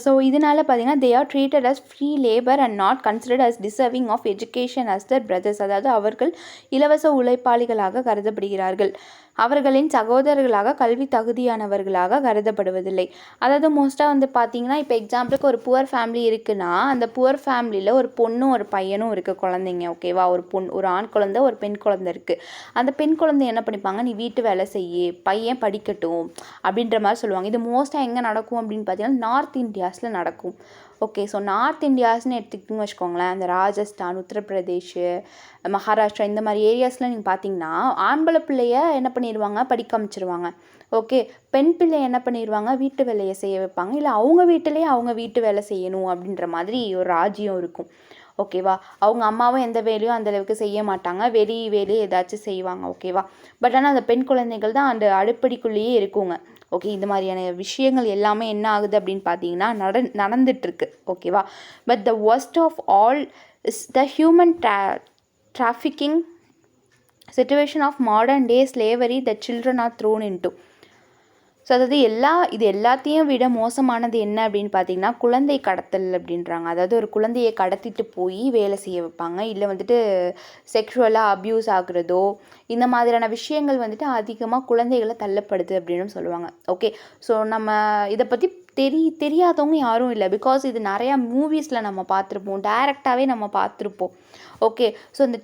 ஸோ இதனால் பார்த்திங்கன்னா they are treated as free labor and not considered as deserving of education as their brothers. அதாவது அவர்கள் இலவச உழைப்பாளிகளாக கருதப்படுகிறார்கள், அவர்களின் சகோதரர்களாக கல்வி தகுதியானவர்களாக கருதப்படுவதில்லை. அதாவது மோஸ்ட்டாக வந்து பார்த்திங்கன்னா இப்போ எக்ஸாம்பிளுக்கு ஒரு புவர் ஃபேமிலி இருக்குன்னா அந்த புவர் ஃபேமிலியில் ஒரு பொண்ணும் ஒரு பையனும் இருக்குது குழந்தைங்க. ஓகேவா? ஒரு ஆண் குழந்தை ஒரு பெண் குழந்தை இருக்குது. அந்த பெண் குழந்தை என்ன பண்ணிப்பாங்க, நீ வீட்டு வேலை செய்ய, பையன் படிக்கட்டும் அப்படின்ற மாதிரி சொல்லுவாங்க. இது மோஸ்ட்டாக எங்கே நடக்கும் அப்படின்னு பார்த்தீங்கன்னா நார்த் இந்தியாஸில் நடக்கும். ஓகே, ஸோ நார்த் இந்தியாஸ்னு எடுத்துக்கிட்டிங்கன்னு வச்சுக்கோங்களேன், அந்த ராஜஸ்தான், உத்தரப்பிரதேஷ், மகாராஷ்டிரா இந்த மாதிரி ஏரியாஸில் நீங்கள் பார்த்தீங்கன்னா ஆம்பளை பிள்ளைய என்ன பண்ணிடுவாங்க, படிக்க அமைச்சிருவாங்க. ஓகே, பெண் பிள்ளை என்ன பண்ணிடுவாங்க, வீட்டு வேலையை செய்ய வைப்பாங்க. இல்லை அவங்க வீட்டிலேயே அவங்க வீட்டு வேலை செய்யணும் அப்படின்ற மாதிரி ஒரு ராஜ்யம் இருக்கும். ஓகேவா? அவங்க அம்மாவும் எந்த வேலையும் அந்தளவுக்கு செய்ய மாட்டாங்க, வெளி வேலையை ஏதாச்சும் செய்வாங்க. ஓகேவா? பட் ஆனால் அந்த பெண் குழந்தைகள் தான் அந்த அடுப்படிக்குள்ளேயே இருக்குங்க. ஓகே, இந்த மாதிரியான விஷயங்கள் எல்லாமே என்ன ஆகுது அப்படின்னு பார்த்தீங்கன்னா நடந்துட்டுருக்கு. ஓகேவா? But the worst of all is the human trafficking situation of modern day slavery that children are thrown into. So அதாவது இது எல்லாத்தையும் விட மோசமானது என்ன அப்படின்னு பார்த்தீங்கன்னா குழந்தை கடத்தல் அப்படின்றாங்க. அதாவது ஒரு குழந்தையை கடத்திட்டு போய் வேலை செய்ய வைப்பாங்க, இல்லை வந்துட்டு செக்ஷுவலாக அப்யூஸ் ஆகுறதோ இந்த மாதிரியான விஷயங்கள் வந்துட்டு அதிகமாக குழந்தைகளை தள்ளப்படுது அப்படின்னு சொல்லுவாங்க. ஓகே, ஸோ நம்ம இதை பற்றி தெரியாதவங்க யாரும் இல்லை. பிகாஸ் இது நிறையா மூவிஸில் நம்ம பார்த்துருப்போம், டைரெக்டாகவே நம்ம பார்த்துருப்போம். ஓகே, ஸோ இந்த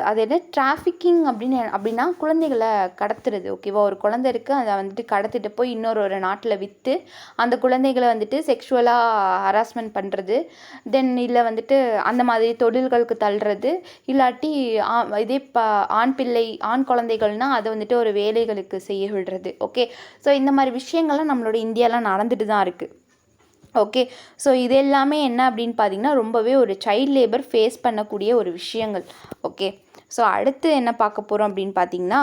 அது என்ன டிராஃபிக்கிங் அப்படின்னா குழந்தைகளை கடத்துறது. ஓகேவா? ஒரு குழந்தை இருக்குது, அதை வந்துட்டு கடத்திட்டு போய் ஒரு நாட்டில் விற்று அந்த குழந்தைகளை வந்துட்டு செக்ஷுவலாக ஹராஸ்மெண்ட் பண்ணுறது, தென் இல்லை வந்துட்டு அந்த மாதிரி தொழில்களுக்கு தள்ளுறது, இல்லாட்டி இதே ஆண் குழந்தைகள்னால் அதை வந்துட்டு ஒரு வேலைகளுக்கு செய்ய விடுறது. ஓகே, ஸோ இந்த மாதிரி விஷயங்கள்லாம் நம்மளோட இந்தியாவில் நடந்துட்டு தான் இருக்குது. ஓகே, ஸோ இது எல்லாமே என்ன அப்படின்னு பார்த்தீங்கன்னா ரொம்பவே ஒரு சைல்ட் லேபர் ஃபேஸ் பண்ணக்கூடிய ஒரு விஷயங்கள். ஓகே, ஸோ அடுத்து என்ன பார்க்க போகிறோம் அப்படின்னு பார்த்தீங்கன்னா,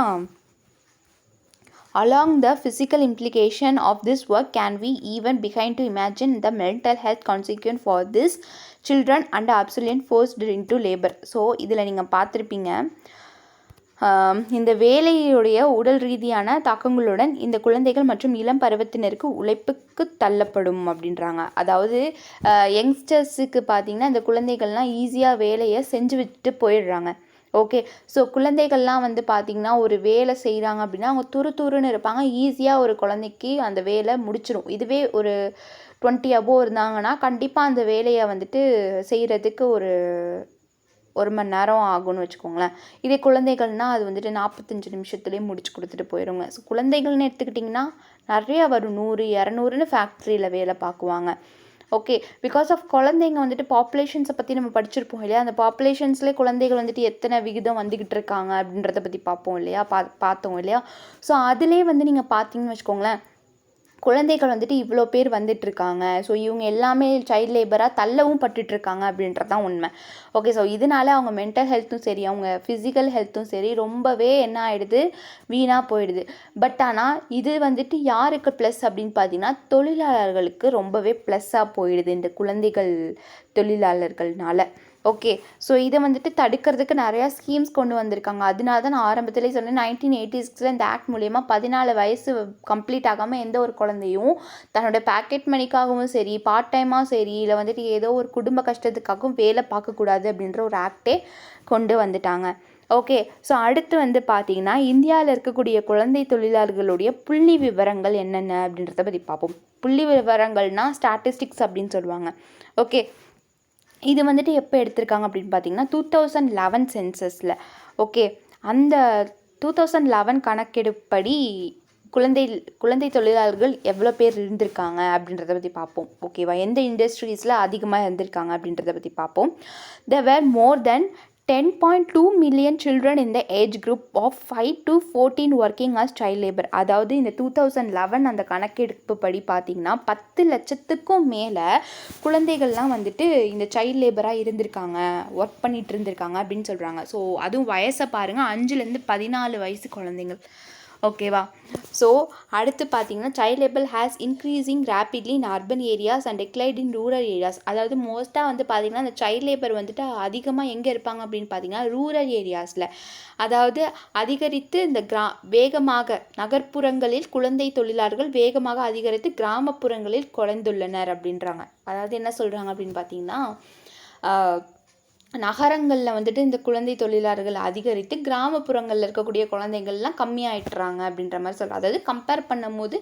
along the physical implication of this work can we even begin to imagine the mental health consequence for these children and absolute forced into labor. So இதில் நீங்கள் பார்த்துருப்பீங்க, இந்த வேலையுடைய உடல் ரீதியான தாக்கங்களுடன் இந்த குழந்தைகள் மற்றும் இளம் பருவத்தினருக்கு உழைப்புக்கு தள்ளப்படும் அப்படின்றாங்க. அதாவது யங்ஸ்டர்ஸுக்கு பார்த்திங்கன்னா இந்த குழந்தைகள்லாம் ஈஸியாக வேலையை செஞ்சு விட்டு போயிடுறாங்க. ஓகே, ஸோ குழந்தைகள்லாம் வந்து பார்த்திங்கன்னா ஒரு வேலை செய்கிறாங்க அப்படின்னா அவங்க துருன்னு இருப்பாங்க, ஈஸியாக ஒரு குழந்தைக்கு அந்த வேலை முடிச்சிடும். இதுவே ஒரு 20 above இருந்தாங்கன்னா கண்டிப்பாக அந்த வேலையை வந்துட்டு செய்கிறதுக்கு ஒரு மணி நேரம் ஆகும்னு வச்சுக்கோங்களேன். இதே குழந்தைகள்னால் அது வந்துட்டு 45 நிமிஷத்துலேயே முடிச்சு கொடுத்துட்டு போயிடுங்க. ஸோ குழந்தைகள்னு எடுத்துக்கிட்டிங்கன்னா நிறையா வரும், 100 200ன்னு ஃபேக்ட்ரியில் வேலை பார்க்குவாங்க. ஓகே, பிகாஸ் ஆஃப் குழந்தைங்க வந்துட்டு பாப்புலேஷன்ஸை பற்றி நம்ம படிச்சிருப்போம் இல்லையா, அந்த பாப்புலேஷன்ஸ்லேயே குழந்தைகள் வந்துட்டு எத்தனை விகிதம் வந்துக்கிட்டு இருக்காங்க அப்படின்றத பற்றி பார்ப்போம் இல்லையா, பார்த்தோம் இல்லையா. ஸோ அதிலே வந்து நீங்கள் பார்த்தீங்கன்னு வச்சுக்கோங்களேன், குழந்தைகள் வந்துட்டு இவ்வளோ பேர் வந்துட்டுருக்காங்க. ஸோ இவங்க எல்லாமே சைல்ட் லேபராக தள்ளவும் பட்டுட்ருக்காங்க அப்படின்றது தான் உண்மை. ஓகே, ஸோ இதனால அவங்க மென்டல் ஹெல்த்தும் சரி அவங்க ஃபிசிக்கல் ஹெல்த்தும் சரி ரொம்பவே என்ன ஆகிடுது, வீணாக போயிடுது. பட் ஆனால் இது வந்துட்டு யாருக்கு ப்ளஸ் அப்படின்னு பார்த்தீங்கன்னா தொழிலாளர்களுக்கு ரொம்பவே ப்ளஸ்ஸாக போயிடுது இந்த குழந்தைகள் தொழிலாளர்கள்னால. ஓகே, ஸோ இதை வந்துட்டு தடுக்கிறதுக்கு நிறையா ஸ்கீம்ஸ் கொண்டு வந்திருக்காங்க. அதனால தான் நான் ஆரம்பத்திலே சொன்னேன், 1980s இந்த ஆக்ட் மூலயமா 14 வயசு கம்ப்ளீட் ஆகாமல் எந்த ஒரு குழந்தையும் தன்னோட பேக்கெட் மணிக்காகவும் சரி பார்ட் டைமாக சரி இல்லை வந்துட்டு ஏதோ ஒரு குடும்ப கஷ்டத்துக்காகவும் வேலை பார்க்கக்கூடாது அப்படின்ற ஒரு ஆக்டே கொண்டு வந்துட்டாங்க. ஓகே, ஸோ அடுத்து வந்து பார்த்திங்கன்னா இந்தியாவில் இருக்கக்கூடிய குழந்தை தொழிலாளர்களுடைய புள்ளி விவரங்கள் என்னென்ன அப்படின்றத பற்றி பார்ப்போம். புள்ளி விவரங்கள்னால் ஸ்டாட்டிஸ்டிக்ஸ் அப்படின்னு சொல்லுவாங்க. ஓகே, இது வந்துட்டு எப்போ எடுத்திருக்காங்க அப்படின்னு பார்த்தீங்கன்னா 2011 சென்சஸில். ஓகே, அந்த 2011 கணக்கெடுப்படி குழந்தை குழந்தை தொழிலாளர்கள் எவ்வளோ பேர் இருந்திருக்காங்க அப்படின்றத பற்றி பார்ப்போம். ஓகேவா? எந்த இண்டஸ்ட்ரீஸில் அதிகமாக இருந்திருக்காங்க அப்படின்றத பற்றி பார்ப்போம். There were more than 10.2 million children in the age group of 5 to 14 working as child labor. அதாவது இந்த 2011 அந்த கணக்கெடுப்பு படி பார்த்தீங்கன்னா 10 லட்சத்துக்கும் மேலே குழந்தைகள்லாம் வந்துட்டு இந்த சைல்ட் லேபராக இருந்திருக்காங்க, ஒர்க் பண்ணிட்டு இருந்திருக்காங்க அப்படின்னு சொல்கிறாங்க. ஸோ அதுவும் வயசை பாருங்கள், 5லேருந்து 14 வயசு குழந்தைங்கள். ஓகேவா? ஸோ அடுத்து பார்த்தீங்கன்னா child labour has increasing rapidly in urban areas and declined in rural areas. அதாவது மோஸ்ட்டாக வந்து பார்த்திங்கன்னா அந்த சைல்ட் லேபர் வந்துட்டு அதிகமாக எங்கே இருப்பாங்க அப்படின்னு பார்த்தீங்கன்னா ரூரல் ஏரியாஸில். அதாவது அதிகரித்து இந்த வேகமாக நகர்ப்புறங்களில் குழந்தை தொழிலாளர்கள் வேகமாக அதிகரித்து கிராமப்புறங்களில் குறைந்துள்ளனர் அப்படின்றாங்க. அதாவது என்ன சொல்கிறாங்க அப்படின்னு பார்த்தீங்கன்னா நகரங்களில் வந்துட்டு இந்த குழந்தை தொழிலாளர்கள் அதிகரித்து கிராமப்புறங்களில் இருக்கக்கூடிய குழந்தைகள்லாம் கம்மியாயிட்டுறாங்க அப்படின்ற மாதிரி சொல்கிறாங்க. அதாவது கம்பேர் பண்ணும்போது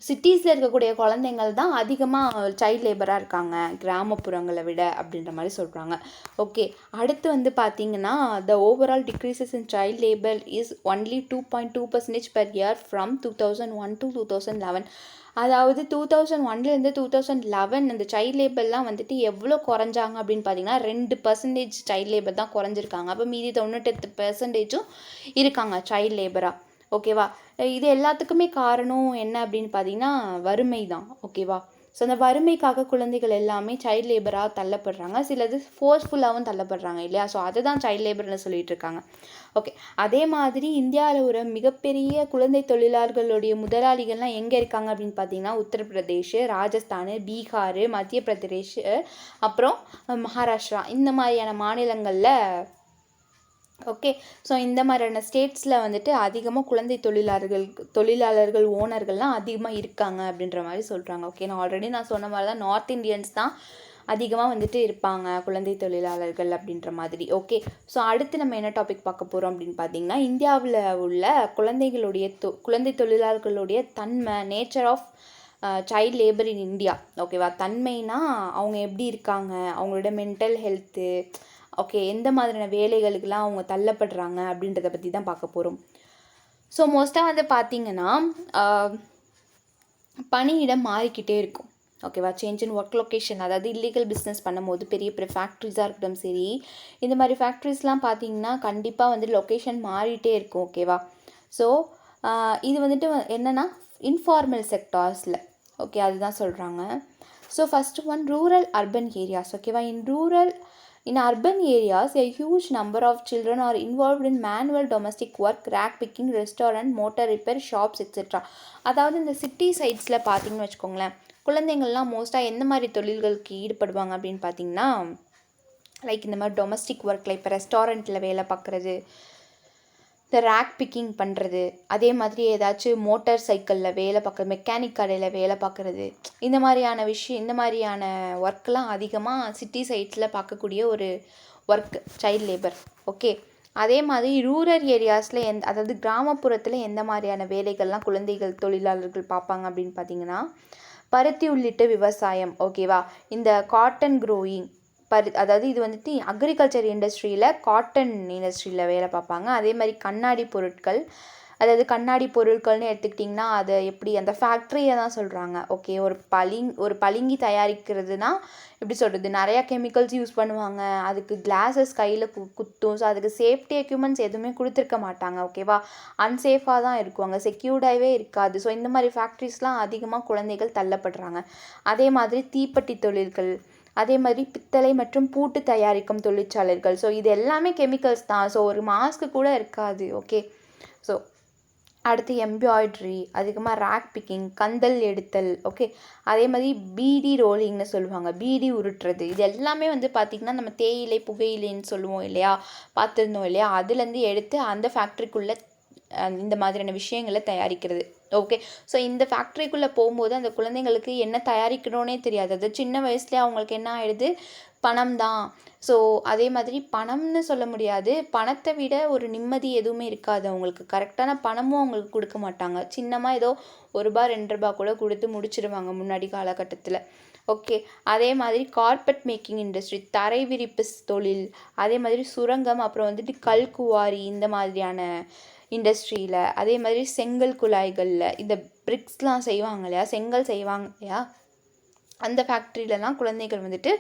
சிட்டிஸில் இருக்கக்கூடிய குழந்தைங்கள் தான் அதிகமாக சைல்ட் லேபராக இருக்காங்க கிராமப்புறங்களை விட அப்படின்ற மாதிரி சொல்கிறாங்க. ஓகே, அடுத்து வந்து பார்த்திங்கன்னா the overall decreases in child labour is only 2.2% per year from 2001 to 2011. அதாவது 2001லேருந்து 2011 இந்த சைல்ட் லேபர்லாம் வந்துட்டு எவ்வளோ குறைஞ்சாங்க அப்படின்னு பார்த்தீங்கன்னா 2% சைல்ட் லேபர் தான் குறைஞ்சிருக்காங்க. அப்போ மீதி 98% இருக்காங்க சைல்ட் லேபராக. ஓகேவா? இது எல்லாத்துக்குமே காரணம் என்ன அப்படின்னு பார்த்தீங்கன்னா வறுமை தான். ஓகேவா? ஸோ அந்த வறுமைக்காக குழந்தைகள் எல்லாமே சைல்ட் லேபராக தள்ளப்படுறாங்க, சிலது ஃபோர்ஸ்ஃபுல்லாகவும் தள்ளப்படுறாங்க இல்லையா? ஸோ அதுதான் சைல்ட் லேபர்னு சொல்லிட்டு இருக்காங்க. ஓகே, அதே மாதிரி இந்தியாவில் ஒரு மிகப்பெரிய குழந்தை தொழிலாளர்களுடைய முதலாளிகள்லாம் எங்கே இருக்காங்க அப்படின்னு பார்த்தீங்கன்னா உத்தரப்பிரதேஷ், ராஜஸ்தான், பீகார், மத்திய பிரதேஷ், அப்புறம் மகாராஷ்டிரா, இந்த மாதிரியான மாநிலங்களில். ஓகே, ஸோ இந்த மாதிரியான ஸ்டேட்ஸில் வந்துட்டு அதிகமாக குழந்தை தொழிலாளர்கள் ஓனர்கள்லாம் அதிகமாக இருக்காங்க அப்படின்ற மாதிரி சொல்கிறாங்க. ஓகே, நான் ஆல்ரெடி சொன்ன மாதிரி தான் நார்த் இந்தியன்ஸ் தான் அதிகமாக வந்துட்டு இருப்பாங்க குழந்தை தொழிலாளர்கள் அப்படின்ற மாதிரி. ஓகே, ஸோ அடுத்து நம்ம என்ன டாபிக் பார்க்க போகிறோம் அப்படின்னு பார்த்தீங்கன்னா இந்தியாவில் உள்ள குழந்தை தொழிலாளர்களுடைய தன்மை, nature of child labour in India. ஓகேவா? தன்மைனா அவங்க எப்படி இருக்காங்க, அவங்களோட மென்டல் ஹெல்த்து, ஓகே, எந்த மாதிரியான வேலைகளுக்கெல்லாம் அவங்க தள்ளப்படுறாங்க அப்படின்றத பற்றி தான் பார்க்க போகிறோம். ஸோ மோஸ்ட்டாக வந்து பார்த்திங்கன்னா பணியிடம் மாறிக்கிட்டே இருக்கும். ஓகேவா? சேஞ்ச் இன் ஒர்க் லொக்கேஷன், அதாவது இல்லீகல் பிஸ்னஸ் பண்ணும்போது பெரிய பெரிய ஃபேக்ட்ரிஸாக இருக்கட்டும் சரி, இந்த மாதிரி ஃபேக்ட்ரிஸ்லாம் பார்த்திங்கன்னா கண்டிப்பாக வந்து லொக்கேஷன் மாறிட்டே இருக்கும். ஓகேவா? ஸோ இது வந்துட்டு என்னென்னா இன்ஃபார்மல் செக்டார்ஸில். ஓகே, அதுதான் சொல்கிறாங்க. So first one rural urban areas. ஓகேவா? In urban areas, a huge number of children are involved in manual domestic work, rag picking, restaurant, motor repair, shops, etc. அதாவது இந்த சிட்டி சைட்ஸில் பார்த்தீங்கன்னு வச்சுக்கோங்களேன், குழந்தைங்கள்லாம் மோஸ்ட்டாக எந்த மாதிரி தொழில்களுக்கு ஈடுபடுவாங்க அப்படின்னு பார்த்தீங்கன்னா லைக் இந்த மாதிரி டொமஸ்டிக் ஒர்க்கில், இப்போ ரெஸ்டாரண்ட்டில் வேலை பார்க்குறது, இந்த ரேக் பிக்கிங் பண்ணுறது, அதே மாதிரி ஏதாச்சும் மோட்டார் சைக்கிளில் வேலை பார்க்குறது, மெக்கானிக் கடையில் வேலை பார்க்குறது, இந்த மாதிரியான ஒர்க்கெலாம் அதிகமாக சிட்டி சைட்ஸில் பார்க்கக்கூடிய ஒரு ஒர்க் சைல்ட் லேபர். ஓகே, அதே மாதிரி ரூரல் ஏரியாஸில் அதாவது கிராமப்புறத்தில் எந்த மாதிரியான வேலைகள்லாம் குழந்தைகள் தொழிலாளர்கள் பார்ப்பாங்க அப்படின்னு பார்த்தீங்கன்னா பருத்தி உள்ளிட்ட விவசாயம். ஓகேவா? இந்த காட்டன் க்ரோயிங், அதாவது இது வந்துட்டு அக்ரிகல்ச்சர் இண்டஸ்ட்ரியில், காட்டன் இண்டஸ்ட்ரியில் வேலை பார்ப்பாங்க. அதே மாதிரி கண்ணாடி பொருட்கள், அதாவது கண்ணாடி பொருட்கள்னு எடுத்துக்கிட்டிங்கன்னா அதை எப்படி அந்த ஃபேக்ட்ரியை தான் சொல்கிறாங்க. ஓகே, ஒரு பளிங்கு தயாரிக்கிறதுனா எப்படி சொல்கிறது, நிறையா கெமிக்கல்ஸ் யூஸ் பண்ணுவாங்க, அதுக்கு கிளாஸஸ் கையில் குத்தும். ஸோ அதுக்கு சேஃப்டி எக்யூப்மெண்ட்ஸ் எதுவுமே கொடுத்துருக்க மாட்டாங்க. ஓகேவா? அன்சேஃபாக தான் இருக்கும், அங்கே செக்யூர்டாகவே இருக்காது. ஸோ இந்த மாதிரி ஃபேக்ட்ரிஸ்லாம் அதிகமாக குழந்தைகள் தள்ளப்படுறாங்க. அதே மாதிரி தீப்பெட்டி தொழில்கள், அதே மாதிரி பித்தளை மற்றும் பூட்டு தயாரிக்கும் தொழிற்சாலைகள். ஸோ இது எல்லாமே கெமிக்கல்ஸ் தான். ஸோ ஒரு மாஸ்க்கு கூட இருக்காது. ஓகே, ஸோ அடுத்து எம்ப்ராய்ட்ரி, அதிகமாக ரேக் பிக்கிங், கந்தல் எடுத்தல். ஓகே, அதே மாதிரி பீடி ரோலிங்னு சொல்லுவாங்க, பீடி உருட்டுறது. இது எல்லாமே வந்து பார்த்திங்கன்னா நம்ம தேயிலை புகையிலைன்னு சொல்லுவோம் இல்லையா, பார்த்துருந்தோம் இல்லையா, அதுலேருந்து எடுத்து அந்த ஃபேக்ட்ரிக்குள்ளே இந்த மாதிரியான விஷயங்களை தயாரிக்கிறது. ஓகே, ஸோ இந்த ஃபேக்ட்ரிக்குள்ளே போகும்போது அந்த குழந்தைங்களுக்கு என்ன தயாரிக்கணும்னே தெரியாது. அது சின்ன வயசுலேயே அவங்களுக்கு என்ன ஆகிடுது, பணம் தான். ஸோ அதே மாதிரி பணம்னு சொல்ல முடியாது, பணத்தை விட ஒரு நிம்மதி எதுவுமே இருக்காது அவங்களுக்கு. கரெக்டான பணமும் அவங்களுக்கு கொடுக்க மாட்டாங்க. சின்னமாக ஏதோ ₹1 ₹2 கூட கொடுத்து முடிச்சிடுவாங்க முன்னாடி காலகட்டத்தில். ஓகே, அதே மாதிரி கார்பெட் மேக்கிங் இண்டஸ்ட்ரி, தரை விரிப்பு தொழில், அதே மாதிரி சுரங்கம், அப்புறம் வந்துட்டு கல் குவாரி, இந்த மாதிரியான இண்டஸ்ட்ரியில், அதே மாதிரி செங்கல் குழாய்களில் இந்த பிரிக்ஸ்லாம் செய்வாங்க இல்லையா, செங்கல் செய்வாங்க இல்லையா, அந்த ஃபேக்ட்ரியிலலாம் குழந்தைகள் வந்துட்டு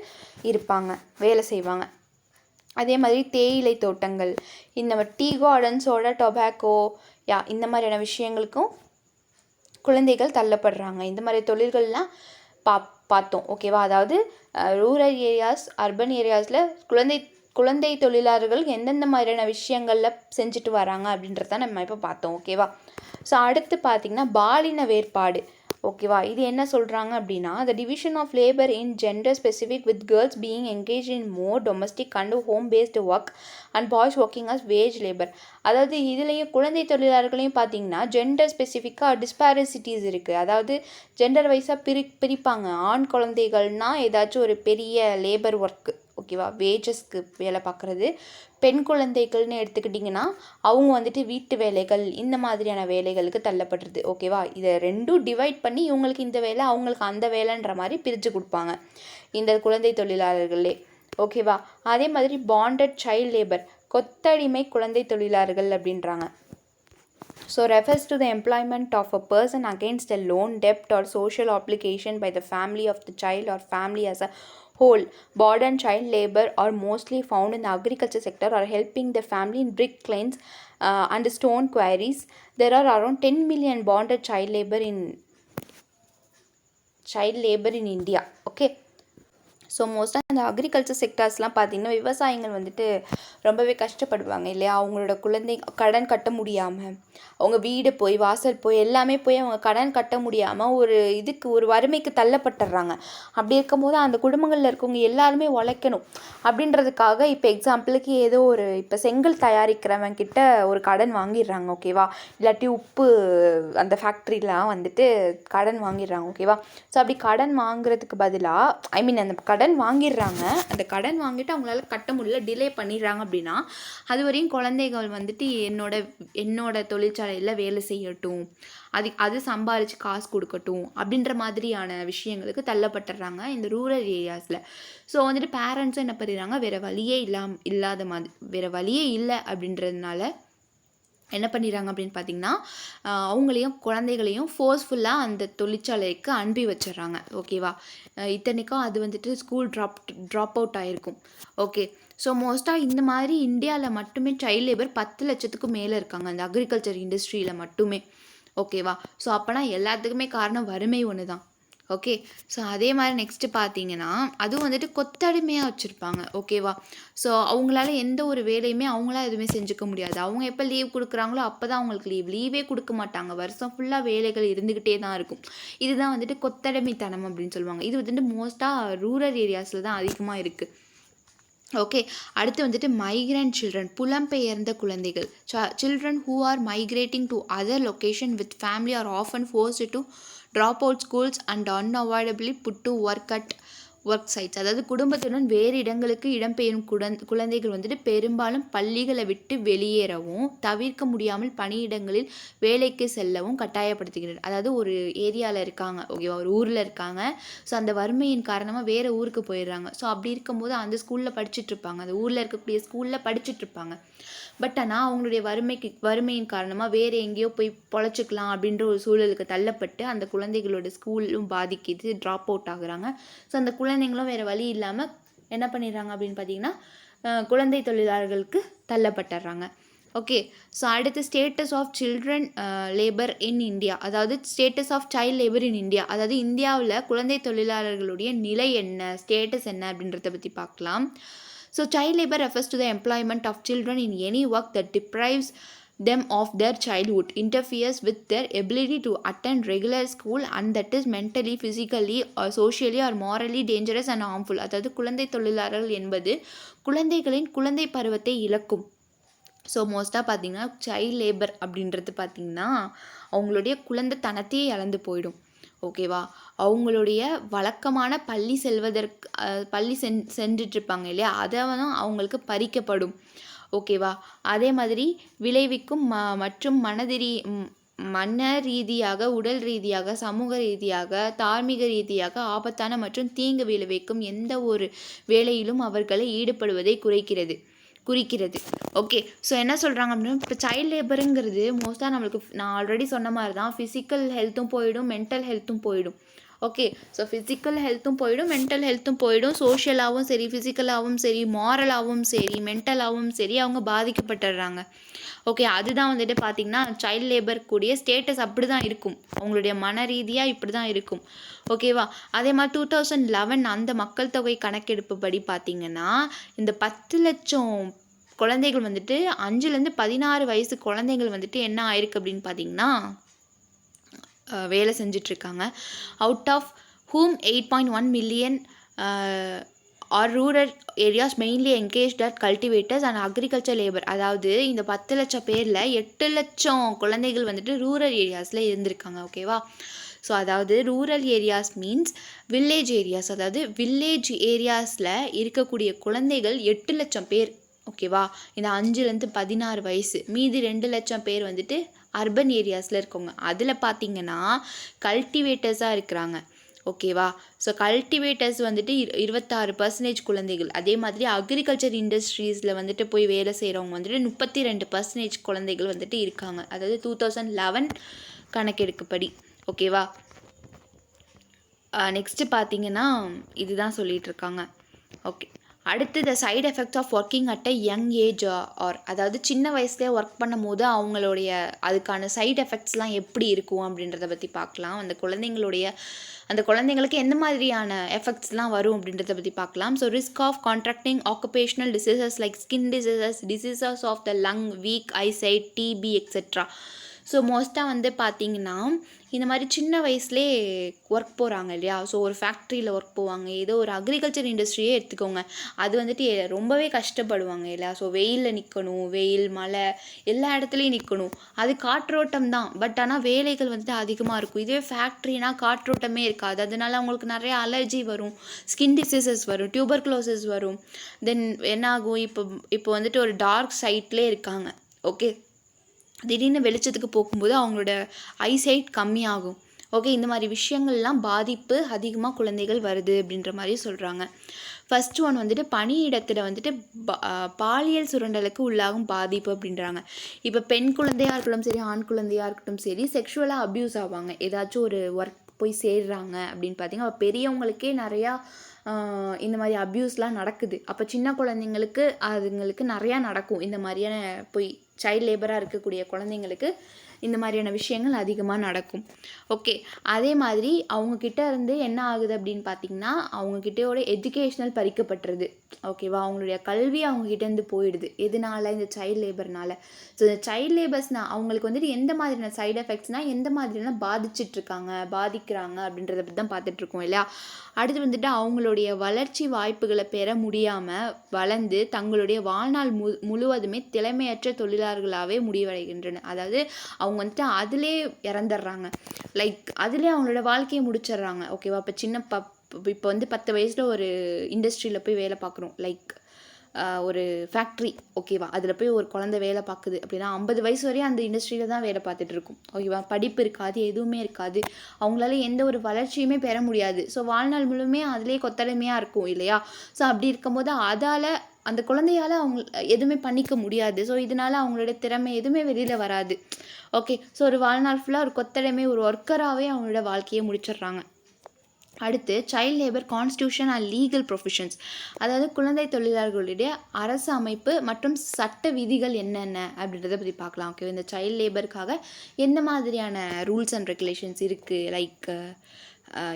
இருப்பாங்க, வேலை செய்வாங்க. அதே மாதிரி தேயிலை தோட்டங்கள், இந்த டீ கார்டன்ஸோட டொபாக்கோ இந்த மாதிரியான விஷயங்களுக்கும் குழந்தைகள் தள்ளப்படுறாங்க. இந்த மாதிரி தொழில்கள்லாம் பார்த்தோம். ஓகேவா? அதாவது ரூரல் ஏரியாஸ், அர்பன் ஏரியாஸில் குழந்தை தொழிலாளர்கள் எந்தெந்த மாதிரியான விஷயங்களில் செஞ்சுட்டு வராங்க அப்படின்றத நம்ம இப்போ பார்த்தோம். ஓகேவா? ஸோ அடுத்து பார்த்திங்கன்னா பாலின வேறுபாடு. ஓகேவா? இது என்ன சொல்கிறாங்க அப்படின்னா, the division of labor in gender specific with girls being engaged in more domestic and home based work and boys working as wage labor. அதாவது இதுலேயும் குழந்தை தொழிலாளர்களையும் பார்த்தீங்கன்னா ஜெண்டர் ஸ்பெசிஃபிக்காக டிஸ்பாரிசிட்டிஸ் இருக்குது. அதாவது ஜெண்டர் வைஸாக பிரிப்பாங்க. ஆண் குழந்தைகள்னால் ஏதாச்சும் ஒரு பெரிய லேபர் ஒர்க்கு, ஓகேவா, வேஜஸ்க்கு வேலை பார்க்குறது. பெண் குழந்தைகள்னு எடுத்துக்கிட்டிங்கன்னா அவங்க வந்துட்டு வீட்டு வேலைகள் இந்த மாதிரியான வேலைகளுக்கு தள்ளப்படுறது. ஓகேவா? இதை ரெண்டும் டிவைட் பண்ணி இவங்களுக்கு இந்த வேலை அவங்களுக்கு அந்த வேலைன்ற மாதிரி பிரித்து கொடுப்பாங்க இந்த குழந்தை தொழிலாளர்களே. ஓகேவா? அதே மாதிரி பாண்டட் சைல்ட் லேபர், கொத்தடிமை குழந்தை தொழிலாளர்கள் அப்படின்றாங்க. So refers to the employment of a person against a loan, debt or social obligation by the family of the child or family as a whole. Modern child labor are mostly found in the agriculture sector or helping the family in brick kilns and stone quarries. There are around 10 million bonded child labor in India. Okay. So மோஸ்ட்டாக இந்த agriculture செக்டார்ஸ்லாம் பார்த்திங்கன்னா விவசாயிகள் வந்துட்டு ரொம்பவே கஷ்டப்படுவாங்க இல்லையா. அவங்களோட குழந்தை கடன் கட்ட முடியாமல், அவங்க வீடு போய் வாசல் போய் எல்லாமே போய் அவங்க கடன் கட்ட முடியாமல் ஒரு வறுமைக்கு தள்ளப்பட்டுடுறாங்க. அப்படி இருக்கும்போது அந்த குடும்பங்களில் இருக்கவங்க எல்லாருமே உழைக்கணும் அப்படின்றதுக்காக இப்போ எக்ஸாம்பிளுக்கு ஏதோ இப்போ செங்கல் தயாரிக்கிறவங்க கிட்ட ஒரு கடன் வாங்கிடுறாங்க. ஓகேவா? இல்லாட்டி உப்பு அந்த ஃபேக்ட்ரிலாம் வந்துட்டு கடன் வாங்கிடுறாங்க. ஓகேவா? ஸோ அப்படி கடன் வாங்குறதுக்கு பதிலாக அந்த கடன் வாங்கிடுறாங்க. அந்த கடன் வாங்கிட்டு அவங்களால கட்ட முடியல, டிலே பண்ணிடுறாங்க அப்படின்னா அது வரையும் குழந்தைகள் வந்துட்டு என்னோட தொழிற்சாலையில் வேலை செய்யட்டும், அது சம்பாரித்து காசு கொடுக்கட்டும் அப்படின்ற மாதிரியான விஷயங்களுக்கு தள்ளப்பட்டுறாங்க இந்த ரூரல் ஏரியாஸில். ஸோ வந்துட்டு பேரண்ட்ஸும் என்ன பண்ணிடுறாங்க, வேறு வழியே இல்லை அப்படின்றதுனால என்ன பண்ணிடுறாங்க அப்படின்னு பார்த்திங்கன்னா அவங்களையும் குழந்தைகளையும் ஃபோர்ஸ்ஃபுல்லாக அந்த தொழிற்சாலைக்கு அனுப்பி வச்சிடுறாங்க. ஓகேவா? இத்தனைக்கும் அது வந்துட்டு ஸ்கூல் ட்ராப் அவுட் ஆகிருக்கும். ஓகே. ஸோ மோஸ்ட்டாக இந்த மாதிரி இந்தியாவில் மட்டுமே சைல்ட் லேபர் 10 லட்சத்துக்கும் மேலே இருக்காங்க அந்த அக்ரிகல்ச்சர் இண்டஸ்ட்ரியில் மட்டுமே. ஓகேவா? ஸோ அப்போனா எல்லாத்துக்குமே காரணம் வறுமை ஒன்று தான். ஓகே. ஸோ அதே மாதிரி நெக்ஸ்ட்டு பார்த்தீங்கன்னா அதுவும் வந்துட்டு கொத்தடிமையாக வச்சுருப்பாங்க. ஓகேவா? ஸோ அவங்களால எந்த ஒரு வேலையுமே அவங்களால எதுவுமே செஞ்சுக்க முடியாது. அவங்க எப்போ லீவ் கொடுக்குறாங்களோ அப்போ தான் அவங்களுக்கு லீவே கொடுக்க மாட்டாங்க. வருஷம் ஃபுல்லாக வேலைகள் இருந்துக்கிட்டே தான் இருக்கும். இதுதான் வந்துட்டு கொத்தடிமைத்தனம் அப்படின்னு சொல்லுவாங்க. இது வந்துட்டு மோஸ்ட்டாக ரூரல் ஏரியாஸில் தான் அதிகமாக இருக்குது. ஓகே. அடுத்து வந்துட்டு மைக்ரண்ட் சில்ட்ரன், புலம்பெயர்ந்த குழந்தைகள். Children who are migrating to other location with family are often forced to drop out schools and unavoidably put to work sites. அதாவது குடும்பத்துடன் வேறு இடங்களுக்கு இடம்பெயரும் குழந்தைகள் வந்துட்டு பெரும்பாலும் பள்ளிகளை விட்டு வெளியேறவும் தவிர்க்க முடியாமல் பணியிடங்களில் வேலைக்கு செல்லவும் கட்டாயப்படுத்துகிறது. அதாவது ஒரு ஏரியாவில் இருக்காங்க, ஓகேவா, ஒரு ஊரில் இருக்காங்க. ஸோ அந்த வறுமையின் காரணமாக வேறு ஊருக்கு போயிடுறாங்க. ஸோ அப்படி இருக்கும்போது அந்த ஸ்கூலில் படிச்சுட்ருப்பாங்க, அந்த ஊரில் இருக்கக்கூடிய ஸ்கூலில் படிச்சுட்ருப்பாங்க. பட் ஆனால் அவங்களுடைய வறுமையின் காரணமாக வேறு எங்கேயோ போய் பொழைச்சிக்கலாம் அப்படின்ற ஒரு சூழலுக்கு தள்ளப்பட்டு அந்த குழந்தைகளோட ஸ்கூலும் பாதிக்குது, ட்ராப் அவுட் ஆகுறாங்க. ஸோ அந்த குழந்தைங்களும் வேறு வழி இல்லாமல் என்ன பண்ணிடுறாங்க அப்படின்னு பார்த்தீங்கன்னா குழந்தை தொழிலாளர்களுக்கு தள்ளப்பட்டுறாங்க. ஓகே. ஸோ அடுத்து status of children labour in India, அதாவது status of child labour in India, அதாவது இந்தியாவில் குழந்தை தொழிலாளர்களுடைய நிலை என்ன, ஸ்டேட்டஸ் என்ன அப்படின்றத பற்றி பார்க்கலாம். So child labor refers to the employment of children in any work that deprives them of their childhood, interferes with their ability to attend regular school and that is mentally, physically or socially or morally dangerous and harmful. அதாவது குழந்தை தொழிலாளர்கள் என்பது குழந்தைகளின் குழந்தை பருவத்தை இழக்கும். So மோஸ்ட்டாக பார்த்திங்கன்னா சைல்ட் லேபர் அப்படின்றது பார்த்திங்கன்னா அவங்களுடைய குழந்தைத்தனத்தையே இழந்து போயிடும். ஓகேவா? அவங்களுடைய வழக்கமான பள்ளி சென்றுட்ருப்பாங்க இல்லையா, அதை அவங்களுக்கு பறிக்கப்படும். ஓகேவா? அதே மாதிரி விளைவிக்கும் மற்றும் மன ரீதியாக, உடல் ரீதியாக, சமூக ரீதியாக, தார்மீக ரீதியாக ஆபத்தான மற்றும் தீங்கு விளைவிக்கும் எந்த ஒரு வேலையிலும் அவர்களை ஈடுபடுவதை குறைக்கிறது. குறிக்கிறது. ஓகே, ஸோ என்ன சொல்கிறாங்க அப்படின்னா, இப்போ சைல்டு லேபருங்கிறது மோஸ்ட்டாக நம்மளுக்கு நான் ஆல்ரெடி சொன்ன மாதிரி தான் ஃபிசிக்கல் ஹெல்த்தும் போயிடும், மென்டல் ஹெல்த்தும் போயிடும். ஓகே, ஸோ ஃபிசிக்கல் ஹெல்த்தும் போயிடும், மென்டல் ஹெல்த்தும் போயிடும், சோஷியலாகவும் சரி, ஃபிசிக்கலாகவும் சரி, மாரலாகவும் சரி, மென்டலாகவும் சரி அவங்க பாதிக்கப்பட்டுடுறாங்க. ஓகே, அதுதான் வந்துட்டு பார்த்திங்கன்னா சைல்டு லேபர் கூடிய ஸ்டேட்டஸ் அப்படி தான் இருக்கும், அவங்களுடைய மன ரீதியாக இப்படி தான் இருக்கும். ஓகேவா? அதே மாதிரி 2011 அந்த மக்கள் தொகை கணக்கெடுப்பு படி பார்த்திங்கன்னா இந்த 10 லட்சம் குழந்தைகள் வந்துட்டு 5லேருந்து 16 வயசு குழந்தைகள் வந்துட்டு என்ன ஆயிருக்கு அப்படின்னு பார்த்திங்கன்னா வேலை செஞ்சிட்ருக்காங்க. Out of whom 8.1 million are rural areas mainly engaged at cultivators and agriculture labour. அதாவது இந்த 10 லட்சம் பேரில் 8 லட்சம் குழந்தைகள் வந்துட்டு ரூரல் ஏரியாஸில் இருந்திருக்காங்க. ஓகேவா? ஸோ அதாவது rural areas means village areas, அதாவது வில்லேஜ் ஏரியாஸில் இருக்கக்கூடிய குழந்தைகள் 8 லட்சம் பேர். ஓகேவா? இந்த 5லேருந்து 16 வயசு, மீதி 2 லட்சம் பேர் வந்துட்டு அர்பன் ஏரியாஸில் இருக்கவங்க. அதில் பார்த்திங்கன்னா கல்டிவேட்டர்ஸாக இருக்கிறாங்க. ஓகேவா? ஸோ கல்டிவேட்டர்ஸ் வந்துட்டு 26% குழந்தைகள். அதே மாதிரி அக்ரிகல்ச்சர் இண்டஸ்ட்ரீஸில் வந்துட்டு போய் வேலை செய்கிறவங்க வந்துட்டு 32% குழந்தைகள் வந்துட்டு இருக்காங்க. அதாவது 2011 கணக்கெடுக்குப்படி. ஓகேவா? நெக்ஸ்ட்டு பார்த்திங்கன்னா இதுதான் சொல்லிகிட்ருக்காங்க. ஓகே, அடுத்து the side effects of working at a young age are, அதாவது சின்ன வயசுலேயே ஒர்க் பண்ணும் போது அவங்களுடைய அதுக்கான சைடு எஃபெக்ட்ஸ்லாம் எப்படி இருக்கும் அப்படின்றத பற்றி பார்க்கலாம். அந்த குழந்தைங்களுக்கு எந்த மாதிரியான எஃபெக்ட்ஸ்லாம் வரும் அப்படின்றத பற்றி பார்க்கலாம். So risk of contracting occupational diseases like skin diseases of the lung, weak eyesight, TB etcetera. So மோஸ்ட்டாக வந்து பார்த்திங்கன்னா இந்த மாதிரி சின்ன வயசுலேயே ஒர்க் போகிறாங்க இல்லையா? ஸோ ஒரு ஃபேக்ட்ரியில் ஒர்க் போவாங்க, ஏதோ ஒரு அக்ரிகல்ச்சர் இண்டஸ்ட்ரியே எடுத்துக்கோங்க, அது வந்துட்டு ரொம்பவே கஷ்டப்படுவாங்க இல்லையா? ஸோ வெயிலில் நிற்கணும், வெயில் மழை எல்லா இடத்துலையும் நிற்கணும், அது காற்றோட்டம் தான், பட் ஆனால் வேலைகள் வந்துட்டு அதிகமாக இருக்கும். இதுவே ஃபேக்ட்ரினா காற்றோட்டமே இருக்காது, அதனால அவங்களுக்கு நிறைய அலர்ஜி வரும், ஸ்கின் டிசீசஸ் வரும், டியூபர்குலோசிஸ் வரும். தென் என்ன ஆகும், இப்போ வந்துட்டு ஒரு டார்க் சைட்லேயே இருக்காங்க. ஓகே, திடீர்னு வெளிச்சத்துக்கு போகும்போது அவங்களோட ஐசைட் கம்மியாகும். ஓகே, இந்த மாதிரி விஷயங்கள்லாம் பாதிப்பு அதிகமாக குழந்தைகள் வருது அப்படின்ற மாதிரி சொல்கிறாங்க. ஃபஸ்ட்டு ஒன் வந்துட்டு பணியிடத்தில் வந்துட்டு பாலியல் சுரண்டலுக்கு உள்ளாகும் பாதிப்பு அப்படின்றாங்க. இப்போ பெண் குழந்தையாக இருக்கட்டும் சரி, ஆண் குழந்தையாக இருக்கட்டும் சரி, செக்ஷுவலாக அப்யூஸ் ஆவாங்க. ஏதாச்சும் ஒரு ஒர்க் போய் சேர்றாங்க அப்படின்னு பார்த்தீங்கன்னா பெரியவங்களுக்கே நிறையா இந்த மாதிரி அப்யூஸ்லாம் நடக்குது. அப்போ சின்ன குழந்தைங்களுக்கு அதுங்களுக்கு நிறையா நடக்கும். இந்த மாதிரியான போய் சைல்டு லேபராக இருக்கக்கூடிய குழந்தைங்களுக்கு இந்த மாதிரியான விஷயங்கள் அதிகமாக நடக்கும். ஓகே, அதே மாதிரி அவங்கக்கிட்ட இருந்து என்ன ஆகுது அப்படின்னு பார்த்திங்கன்னா அவங்கக்கிட்டோட எஜுகேஷ்னல் பறிக்கப்பட்டுருது. ஓகேவா? அவங்களுடைய கல்வி அவங்கக்கிட்டேருந்து போயிடுது. எதனால? இந்த சைல்டு லேபர்னால். ஸோ இந்த சைல்டு லேபர்ஸ்னால் அவங்களுக்கு வந்துட்டு எந்த மாதிரியான சைடு எஃபெக்ட்ஸ்னால் எந்த மாதிரியான பாதிக்கிறாங்க அப்படின்றத பற்றி தான் பார்த்துட்ருக்கோம் இல்லையா? அடுத்து வந்துட்டு அவங்களுடைய வளர்ச்சி வாய்ப்புகளை பெற முடியாமல் வளர்ந்து தங்களுடைய வாழ்நாள் முழுவதுமே திறமையற்ற தொழிலாளர்களாகவே முடிவடைகின்றன. அதாவது அவங்க வந்துட்டு அதிலே இறந்துடுறாங்க, லைக் அதிலே அவங்களோட வாழ்க்கையை முடிச்சிடுறாங்க. ஓகேவா? இப்போ இப்போ வந்து 10 வயசில் ஒரு இண்டஸ்ட்ரியில் போய் வேலை பார்க்குறோம், லைக் ஒரு ஃபேக்ட்ரி. ஓகேவா? அதில் போய் ஒரு குழந்தை வேலை பார்க்குது அப்படின்னா 50 வயசு வரையும் அந்த இண்டஸ்ட்ரியில் தான் வேலை பார்த்துட்டு இருக்கும். ஓகேவா? படிப்பு இருக்காது, எதுவுமே இருக்காது, அவங்களால எந்த ஒரு வளர்ச்சியுமே பெற முடியாது. ஸோ வாழ்நாள் முழுமே அதிலே கொத்தடிமையாக இருக்கும் இல்லையா? ஸோ அப்படி இருக்கும்போது அந்த குழந்தையால் அவங்க எதுவுமே பண்ணிக்க முடியாது. ஸோ இதனால் அவங்களோட திறமை எதுவுமே வெளியில் வராது. ஓகே, ஸோ ஒரு வாழ்நாள் ஃபுல்லாக ஒரு கொத்தடிமை, ஒரு ஒர்க்கராகவே அவங்களோட வாழ்க்கையை முடிச்சிடுறாங்க. அடுத்து child labour constitution and legal professions, அதாவது குழந்தை தொழிலாளர்களுடைய அரசு அமைப்பு மற்றும் சட்ட விதிகள் என்னென்ன அப்படின்றத பற்றி பார்க்கலாம். ஓகே, இந்த சைல்டு லேபருக்காக எந்த மாதிரியான ரூல்ஸ் அண்ட் ரெகுலேஷன்ஸ் இருக்குது, லைக்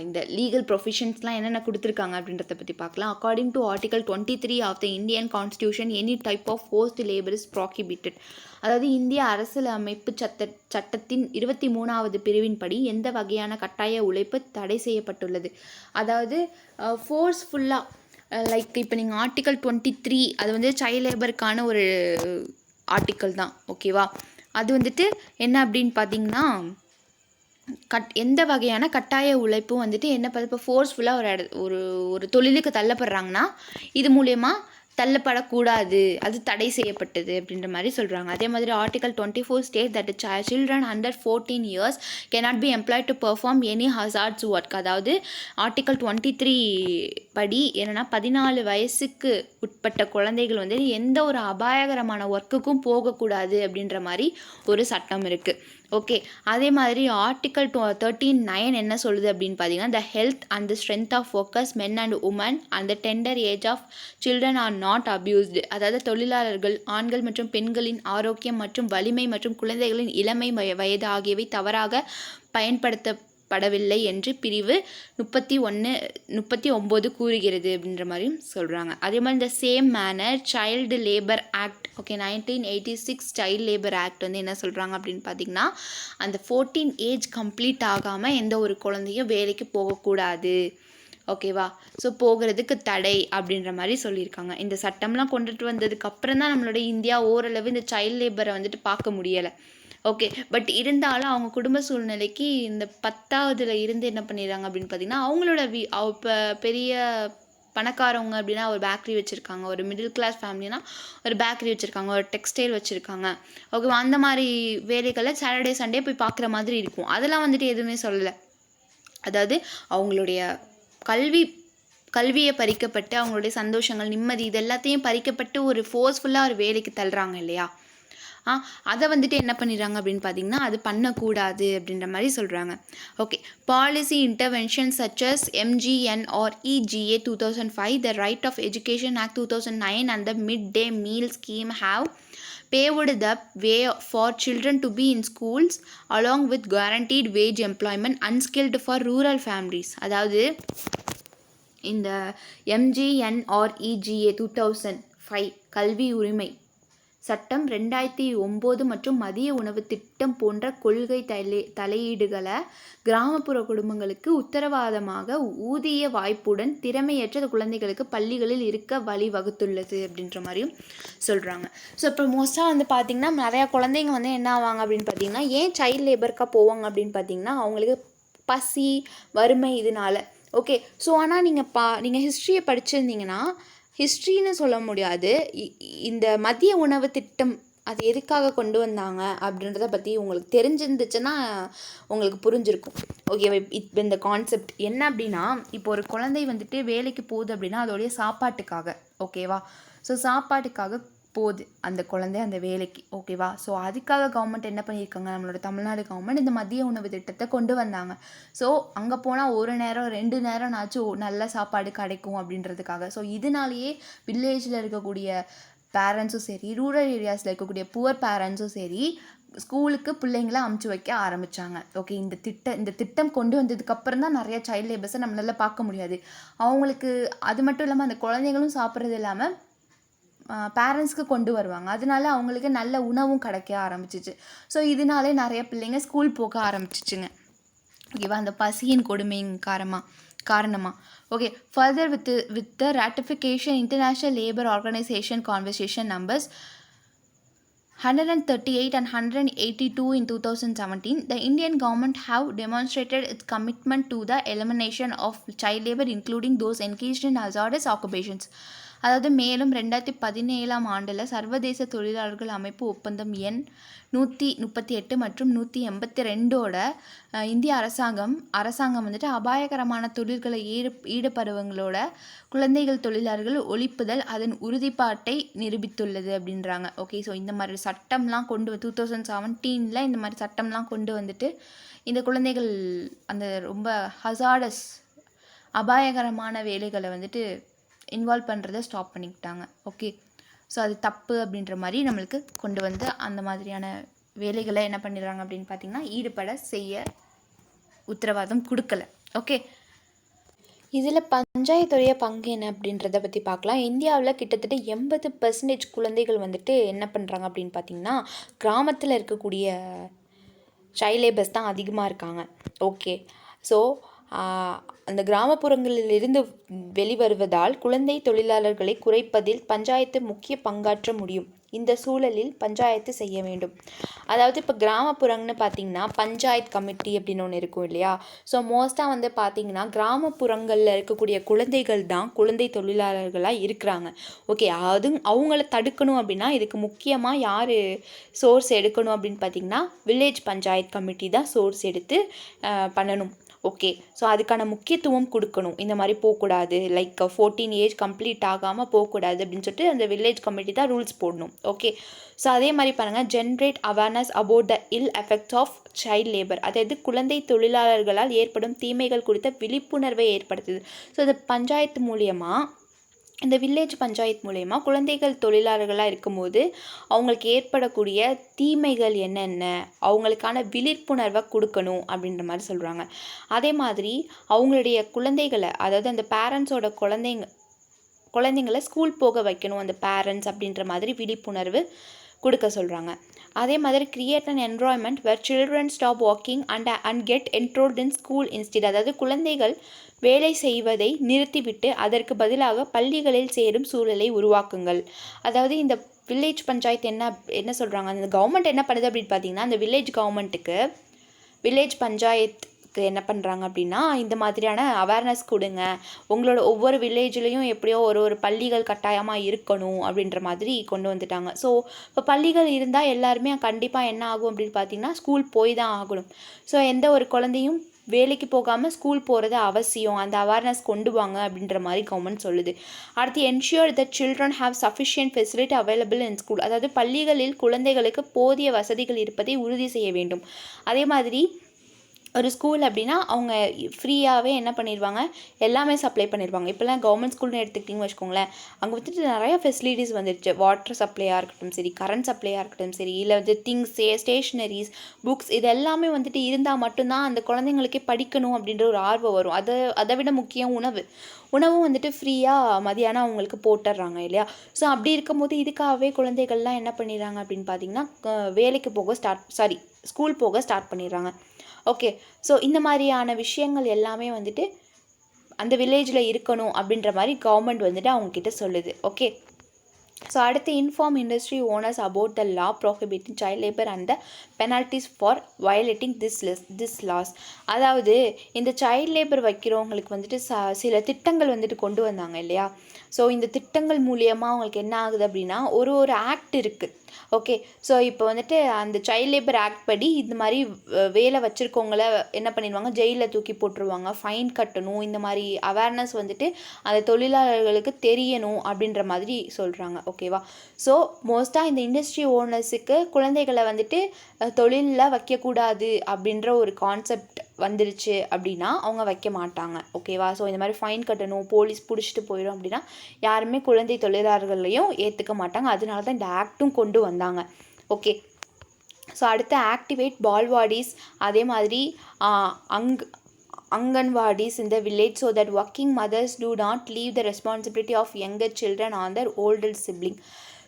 இந்த லீகல் ப்ரொஃபஷன்ஸ்லாம் என்னென்ன கொடுத்துருக்காங்க அப்படின்றத பற்றி பார்க்கலாம். According to article 23 of the Indian constitution any type of forced labour is prohibited. அதாவது இந்திய அரசியலமைப்பு சட்டத்தின் 23வது பிரிவின்படி எந்த வகையான கட்டாய உழைப்பு தடை செய்யப்பட்டுள்ளது. அதாவது ஃபோர்ஸ்ஃபுல்லாக, லைக் இப்போ நீங்கள் ஆர்டிகல் 23 அது வந்து சைல்டு லேபருக்கான ஒரு ஆர்டிக்கல் தான். ஓகேவா? அது வந்துட்டு என்ன அப்படின்னு பார்த்தீங்கன்னா எந்த வகையான கட்டாய உழைப்பும் வந்துட்டு என்ன இப்போ ஃபோர்ஸ்ஃபுல்லாக ஒரு தொழிலுக்கு தள்ளப்படுறாங்கன்னா இது மூலயமா தள்ளப்படக்கூடாது, அது தடை செய்யப்பட்டது அப்படின்ற மாதிரி சொல்கிறாங்க. அதே மாதிரி article 24 state that children under 14 years cannot be employed to perform any hazardous work. அதாவது ஆர்டிகல் 23 படி என்னென்னா 14 வயசுக்கு உட்பட்ட குழந்தைகள் வந்து எந்த ஒரு அபாயகரமான ஒர்க்குக்கும் போகக்கூடாது அப்படின்ற மாதிரி ஒரு சட்டம் இருக்குது. ஓகே, அதே மாதிரி ஆர்டிக்கல் 13(9) என்ன சொல்லுது அப்படின்னு பார்த்தீங்கன்னா, the health and the strength of workers men and women and the tender age of children are not abused. அதாவது தொழிலாளர்கள் ஆண்கள் மற்றும் பெண்களின் ஆரோக்கியம் மற்றும் வலிமை மற்றும் குழந்தைகளின் இளமை வயது ஆகியவை தவறாக பயன்படுத்தப்படவில்லை என்று பிரிவு 39 கூறுகிறது அப்படின்ற மாதிரியும் சொல்கிறாங்க. அதே மாதிரி இந்த same manor child labour act, okay, 1986 child labour act வந்து என்ன சொல்கிறாங்க அப்படின்னு பார்த்தீங்கன்னா, அந்த 14 ஏஜ் கம்ப்ளீட் ஆகாமல் எந்த ஒரு குழந்தையும் வேலைக்கு போகக்கூடாது, ஓகேவா. ஸோ போகிறதுக்கு தடை அப்படின்ற மாதிரி சொல்லியிருக்காங்க. இந்த சட்டம்லாம் கொண்டுட்டு வந்ததுக்கு அப்புறம் தான் நம்மளோட இந்தியா ஓரளவு இந்த சைல்டு லேபரை வந்துட்டு பார்க்க முடியலை. ஓகே, பட் இருந்தாலும் அவங்க குடும்ப சூழ்நிலைக்கு இந்த 10ஆவதுல இருந்து என்ன பண்ணிடுறாங்க அப்படின்னு பார்த்தீங்கன்னா, அவங்களோட இப்போ பெரிய பணக்காரவங்க அப்படின்னா ஒரு பேக்கரி வச்சுருக்காங்க, ஒரு மிடில் கிளாஸ் ஃபேமிலினா ஒரு பேக்கரி வச்சுருக்காங்க, ஒரு டெக்ஸ்டைல் வச்சுருக்காங்க, ஓகேவா. அந்த மாதிரி வேலைகளை சாட்டர்டே சண்டே போய் பார்க்குற மாதிரி இருக்கும். அதெல்லாம் வந்துட்டு எதுவுமே சொல்லலை. அதாவது அவங்களுடைய கல்வியை பறிக்கப்பட்டு அவங்களுடைய சந்தோஷங்கள் நிம்மதி இது எல்லாத்தையும் பறிக்கப்பட்டு ஒரு ஃபோர்ஸ்ஃபுல்லாக ஒரு வேலைக்கு தள்ளுறாங்க இல்லையா. அதை வந்துட்டு என்ன பண்ணிடுறாங்க அப்படின்னு பார்த்தீங்கன்னா, அது பண்ணக்கூடாது அப்படின்ற மாதிரி சொல்கிறாங்க. Okay, policy intervention such as MGNREGA 2005, the right of education act 2009 and the mid day meal scheme have paved the way for children to be in schools along with guaranteed wage employment unskilled for rural families. அதாவது இந்த MGNREGA 2005 கல்வி உரிமை சட்டம் 2009 மற்றும் மதிய உணவு திட்டம் போன்ற கொள்கை தலையீடுகளை கிராமப்புற குடும்பங்களுக்கு உத்தரவாதமாக ஊதிய வாய்ப்புடன் திறமையற்ற குழந்தைகளுக்கு பள்ளிகளில் இருக்க வழிவகுத்துள்ளது அப்படின்ற மாதிரியும் சொல்கிறாங்க. ஸோ இப்போ மோஸ்ட்டாக வந்து பார்த்திங்கன்னா நிறையா குழந்தைங்க வந்து என்ன ஆவாங்க அப்படின்னு பார்த்திங்கன்னா, ஏன் சைல்டு லேபருக்காக போவாங்க அப்படின்னு பார்த்திங்கன்னா, அவங்களுக்கு பசி வறுமை இதனால. ஓகே, ஸோ ஆனால் நீங்கள் ஹிஸ்ட்ரியை படிச்சிருந்தீங்கன்னா ஹிஸ்ட்ரின்னு சொல்ல முடியாது, இந்த மதிய உணவு திட்டம் அது எதுக்காக கொண்டு வந்தாங்க அப்படின்றத பற்றி உங்களுக்கு தெரிஞ்சிருந்துச்சுன்னா உங்களுக்கு புரிஞ்சிருக்கும். ஓகேவா. இப்போ இந்த கான்செப்ட் என்ன அப்படின்னா, இப்போ ஒரு குழந்தை வந்துட்டு வேலைக்கு போகுது அப்படின்னா அதோடைய சாப்பாட்டுக்காக, ஓகேவா. ஸோ சாப்பாட்டுக்காக போகுது அந்த குழந்தை அந்த வேலைக்கு, ஓகேவா. ஸோ அதுக்காக கவர்மெண்ட் என்ன பண்ணியிருக்காங்க, நம்மளோட தமிழ்நாடு கவர்மெண்ட் இந்த மதிய உணவு திட்டத்தை கொண்டு வந்தாங்க. ஸோ அங்கே போனால் 1 நேரம் 2 நேரம்னாச்சும் நல்ல சாப்பாடு கிடைக்கும் அப்படின்றதுக்காக. ஸோ இதனாலேயே வில்லேஜில் இருக்கக்கூடிய பேரண்ட்ஸும் சரி, ரூரல் ஏரியாஸில் இருக்கக்கூடிய புவர் பேரண்ட்ஸும் சரி ஸ்கூலுக்கு பிள்ளைங்கள அமுச்சு வைக்க ஆரம்பித்தாங்க. ஓகே, இந்த திட்டம் கொண்டு வந்ததுக்கப்புறம் தான் நிறைய சைல்டு லேபர்ஸை நம்மளால் பார்க்க முடியாது. அவங்களுக்கு அது மட்டும் இல்லாமல் அந்த குழந்தைங்களும் சாப்பிட்றது இல்லாமல் பேரண்ட்ஸ்க்கு கொண்டு வருவாங்க. அதனால அவங்களுக்கு நல்ல உணவும் கிடைக்க ஆரம்பிச்சிச்சு. ஸோ இதனாலே நிறைய பிள்ளைங்க ஸ்கூல் போக ஆரம்பிச்சிச்சுங்க, ஓகேவா. அந்த பசியின் கொடுமையின் காரணமாக. Okay, further with the ratification international labour organisation conversation numbers 138 and 182 in 2017, the Indian government have demonstrated its commitment to the elimination of child labor, including those engaged in hazardous occupations. அதாவது மேலும் 2017 ஆண்டில் சர்வதேச தொழிலாளர்கள் அமைப்பு ஒப்பந்தம் எண் 138 மற்றும் 182ஓட இந்திய அரசாங்கம் வந்துட்டு அபாயகரமான தொழில்களை ஈடுபடுறவங்களோட குழந்தைகள் தொழிலாளர்கள் ஒழிப்புதல் அதன் உறுதிப்பாட்டை நிரூபித்துள்ளது அப்படின்றாங்க. ஓகே, ஸோ இந்த மாதிரி சட்டம்லாம் 2017 இந்த மாதிரி சட்டம்லாம் கொண்டு வந்துட்டு இந்த குழந்தைகள் அந்த ரொம்ப ஹசார்டஸ் அபாயகரமான வேலைகளை வந்துட்டு இன்வால்வ் பண்ணுறதை ஸ்டாப் பண்ணிக்கிட்டாங்க. ஓகே, ஸோ அது தப்பு அப்படின்ற மாதிரி நம்மளுக்கு கொண்டு வந்து அந்த மாதிரியான வேலைகளை என்ன பண்ணிடுறாங்க அப்படின்னு பார்த்திங்கன்னா ஈடுபட செய்ய உத்தரவாதம் கொடுக்கல. ஓகே, இதில் பஞ்சாயத்துடைய பங்கு என்ன அப்படின்றத பற்றி பார்க்கலாம். இந்தியாவில் கிட்டத்தட்ட 80% குழந்தைகள் வந்துட்டு என்ன பண்ணுறாங்க அப்படின்னு பார்த்திங்கன்னா கிராமத்தில் இருக்கக்கூடிய சைல்ட் லேபர்ஸ் தான் அதிகமாக இருக்காங்க. ஓகே, ஸோ அந்த கிராமப்புறங்களிலிருந்து வெளிவருவதால் குழந்தை தொழிலாளர்களை குறைப்பதில் பஞ்சாயத்து முக்கிய பங்காற்ற முடியும். இந்த சூழலில் பஞ்சாயத்து செய்ய வேண்டும். அதாவது இப்போ கிராமப்புறங்கள்னு பார்த்திங்கன்னா பஞ்சாயத்து கமிட்டி அப்படின்னு ஒன்று இருக்கும் இல்லையா. ஸோ மோஸ்ட்டாக வந்து பார்த்திங்கன்னா கிராமப்புறங்களில் இருக்கக்கூடிய குழந்தைகள் தான் குழந்தை தொழிலாளர்களாக இருக்கிறாங்க. ஓகே, அவங்கள தடுக்கணும் அப்படின்னா இதுக்கு முக்கியமாக யார் சோர்ஸ் எடுக்கணும் அப்படின்னு பார்த்திங்கன்னா வில்லேஜ் பஞ்சாயத்து கமிட்டி தான் சோர்ஸ் எடுத்து பண்ணணும். ஓகே. ஸோ அதுக்கான முக்கியத்துவம் கொடுக்கணும். இந்த மாதிரி போகக்கூடாது, லைக் 14 ஏஜ் கம்ப்ளீட் ஆகாமல் போகக்கூடாது அப்படின்னு சொல்லிட்டு அந்த வில்லேஜ் கமிட்டி தான் ரூல்ஸ் போடணும். ஓகே. ஸோ அதே மாதிரி பாருங்கள், generate awareness about the ill effects of child labour, அதாவது குழந்தை தொழிலாளர்களால் ஏற்படும் தீமைகள் குறித்த விழிப்புணர்வை ஏற்படுத்துது. ஸோ இந்த பஞ்சாயத்து மூலியமாக, இந்த வில்லேஜ் பஞ்சாயத்து மூலயமா குழந்தைகள் தொழிலாளர்களாக இருக்கும்போது அவங்களுக்கு ஏற்படக்கூடிய தீமைகள் என்னென்ன, அவங்களுக்கான விழிப்புணர்வை கொடுக்கணும் அப்படின்ற மாதிரி சொல்கிறாங்க. அதே மாதிரி அவங்களுடைய குழந்தைகளை, அதாவது அந்த பேரண்ட்ஸோட குழந்தைங்களை ஸ்கூல் போக வைக்கணும் அந்த பேரண்ட்ஸ் அப்படின்ற மாதிரி விழிப்புணர்வு கொடுக்க சொல்கிறாங்க. அதே மாதிரி create an environment where children stop walking and get enrolled in school instead, அதாவது குழந்தைகள் வேலை செய்வதை நிறுத்திவிட்டு அதற்கு பதிலாக பள்ளிகளில் சேரும் சூழலை உருவாக்குங்கள். அதாவது இந்த வில்லேஜ் பஞ்சாயத்து என்ன சொல்கிறாங்க, அந்த கவர்மெண்ட் என்ன பண்ணுது அப்படின்னு பார்த்தீங்கன்னா, அந்த வில்லேஜ் பஞ்சாயத்துக்கு என்ன பண்ணுறாங்க அப்படின்னா, இந்த மாதிரியான அவேர்னஸ் கொடுங்க, உங்களோட ஒவ்வொரு வில்லேஜ்லேயும் எப்படியோ ஒரு பள்ளிகள் கட்டாயமாக இருக்கணும் அப்படின்ற மாதிரி கொண்டு வந்துட்டாங்க. ஸோ இப்போ பள்ளிகள் இருந்தால் எல்லாருமே கண்டிப்பாக என்ன ஆகும் அப்படின்னு பார்த்தீங்கன்னா, ஸ்கூல் போய் தான் ஆகணும். ஸோ எந்த ஒரு குழந்தையும் வேலைக்கு போகாமல் ஸ்கூல் போகிறது அவசியம், அந்த அவேர்னஸ் கொண்டு வாங்க அப்படின்ற மாதிரி கவர்மெண்ட் சொல்லுது. அடுத்து ensure that children have sufficient facility available in school, அதாவது பள்ளிகளில் குழந்தைகளுக்கு போதிய வசதிகள் இருப்பதை உறுதி செய்ய வேண்டும். அதே மாதிரி ஒரு ஸ்கூல் அப்படின்னா அவங்க ஃப்ரீயாகவே என்ன பண்ணிடுவாங்க, எல்லாமே சப்ளை பண்ணிடுவாங்க. இப்போல்லாம் கவர்மெண்ட் ஸ்கூல்னு எடுத்துக்கிட்டிங்கன்னு வச்சுக்கோங்களேன், அங்கே வந்துட்டு நிறையா ஃபெசிலிட்டிஸ் வந்துடுச்சு. வாட்டர் சப்ளையாக இருக்கட்டும் சரி, கரண்ட் சப்ளையாக இருக்கட்டும் சரி, இல்லை வந்து திங்ஸு, ஸ்டேஷ்னரிஸ், புக்ஸ், இது எல்லாமே வந்துட்டு இருந்தால் மட்டும்தான் அந்த குழந்தைங்களுக்கே படிக்கணும் அப்படின்ற ஒரு ஆர்வம் வரும். அதை விட முக்கியம் உணவும் வந்துட்டு ஃப்ரீயாக மதியானம் அவங்களுக்கு போட்டுடுறாங்க இல்லையா. ஸோ அப்படி இருக்கும்போது இதுக்காகவே குழந்தைகள்லாம் என்ன பண்ணிடுறாங்க அப்படின்னு பார்த்தீங்கன்னா, ஸ்கூல் போக ஸ்டார்ட் பண்ணிடுறாங்க. ஓகே. ஸோ இந்த மாதிரியான விஷயங்கள் எல்லாமே வந்துட்டு அந்த வில்லேஜில் இருக்கணும் அப்படின்ற மாதிரி கவர்மெண்ட் வந்துட்டு அவங்கக்கிட்ட சொல்லுது. ஓகே. ஸோ அடுத்து inform industry owners about the law prohibiting child labour and the penalties for violating this laws, அதாவது இந்த சைல்ட் லேபர் வைக்கிறவங்களுக்கு வந்துட்டு சில திட்டங்கள் வந்துட்டு கொண்டு வந்தாங்க இல்லையா. ஸோ இந்த திட்டங்கள் மூலியமாக அவங்களுக்கு என்ன ஆகுது அப்படின்னா, ஒரு ஆக்ட் இருக்குது. ஓகே. ஸோ இப்போ வந்துட்டு அந்த சைல்ட் லேபர் ஆக்ட் படி இந்த மாதிரி வேலை வச்சுருக்கவங்கள என்ன பண்ணிடுவாங்க, ஜெயிலில் தூக்கி போட்டுருவாங்க, ஃபைன் கட்டணும், இந்த மாதிரி அவேர்னஸ் வந்துட்டு அந்த தொழிலாளர்களுக்கு தெரியணும் அப்படின்ற மாதிரி சொல்கிறாங்க. ஓகேவா. ஸோ மோஸ்ட்டாக இந்த இண்டஸ்ட்ரி ஓனர்ஸுக்கு குழந்தைகளை வந்துட்டு தொழிலில் வைக்கக்கூடாது அப்படின்ற ஒரு கான்செப்ட் வந்துருச்சு அப்படின்னா அவங்க வைக்க மாட்டாங்க. ஓகேவா. ஸோ இந்த மாதிரி ஃபைன் கட்டணும், போலீஸ் பிடிச்சிட்டு போயிடும் அப்படின்னா யாருமே குழந்தை தொழிலாளர்களையும் ஏற்றுக்க மாட்டாங்க. அதனால தான் இந்த ஆக்டும் கொண்டு வந்தாங்க. ஓகே. ஸோ அடுத்து ஆக்டிவேட் பால்வாடிஸ், அதே மாதிரி anganwadis in the village so that working mothers do not leave the responsibility of younger children on their older sibling.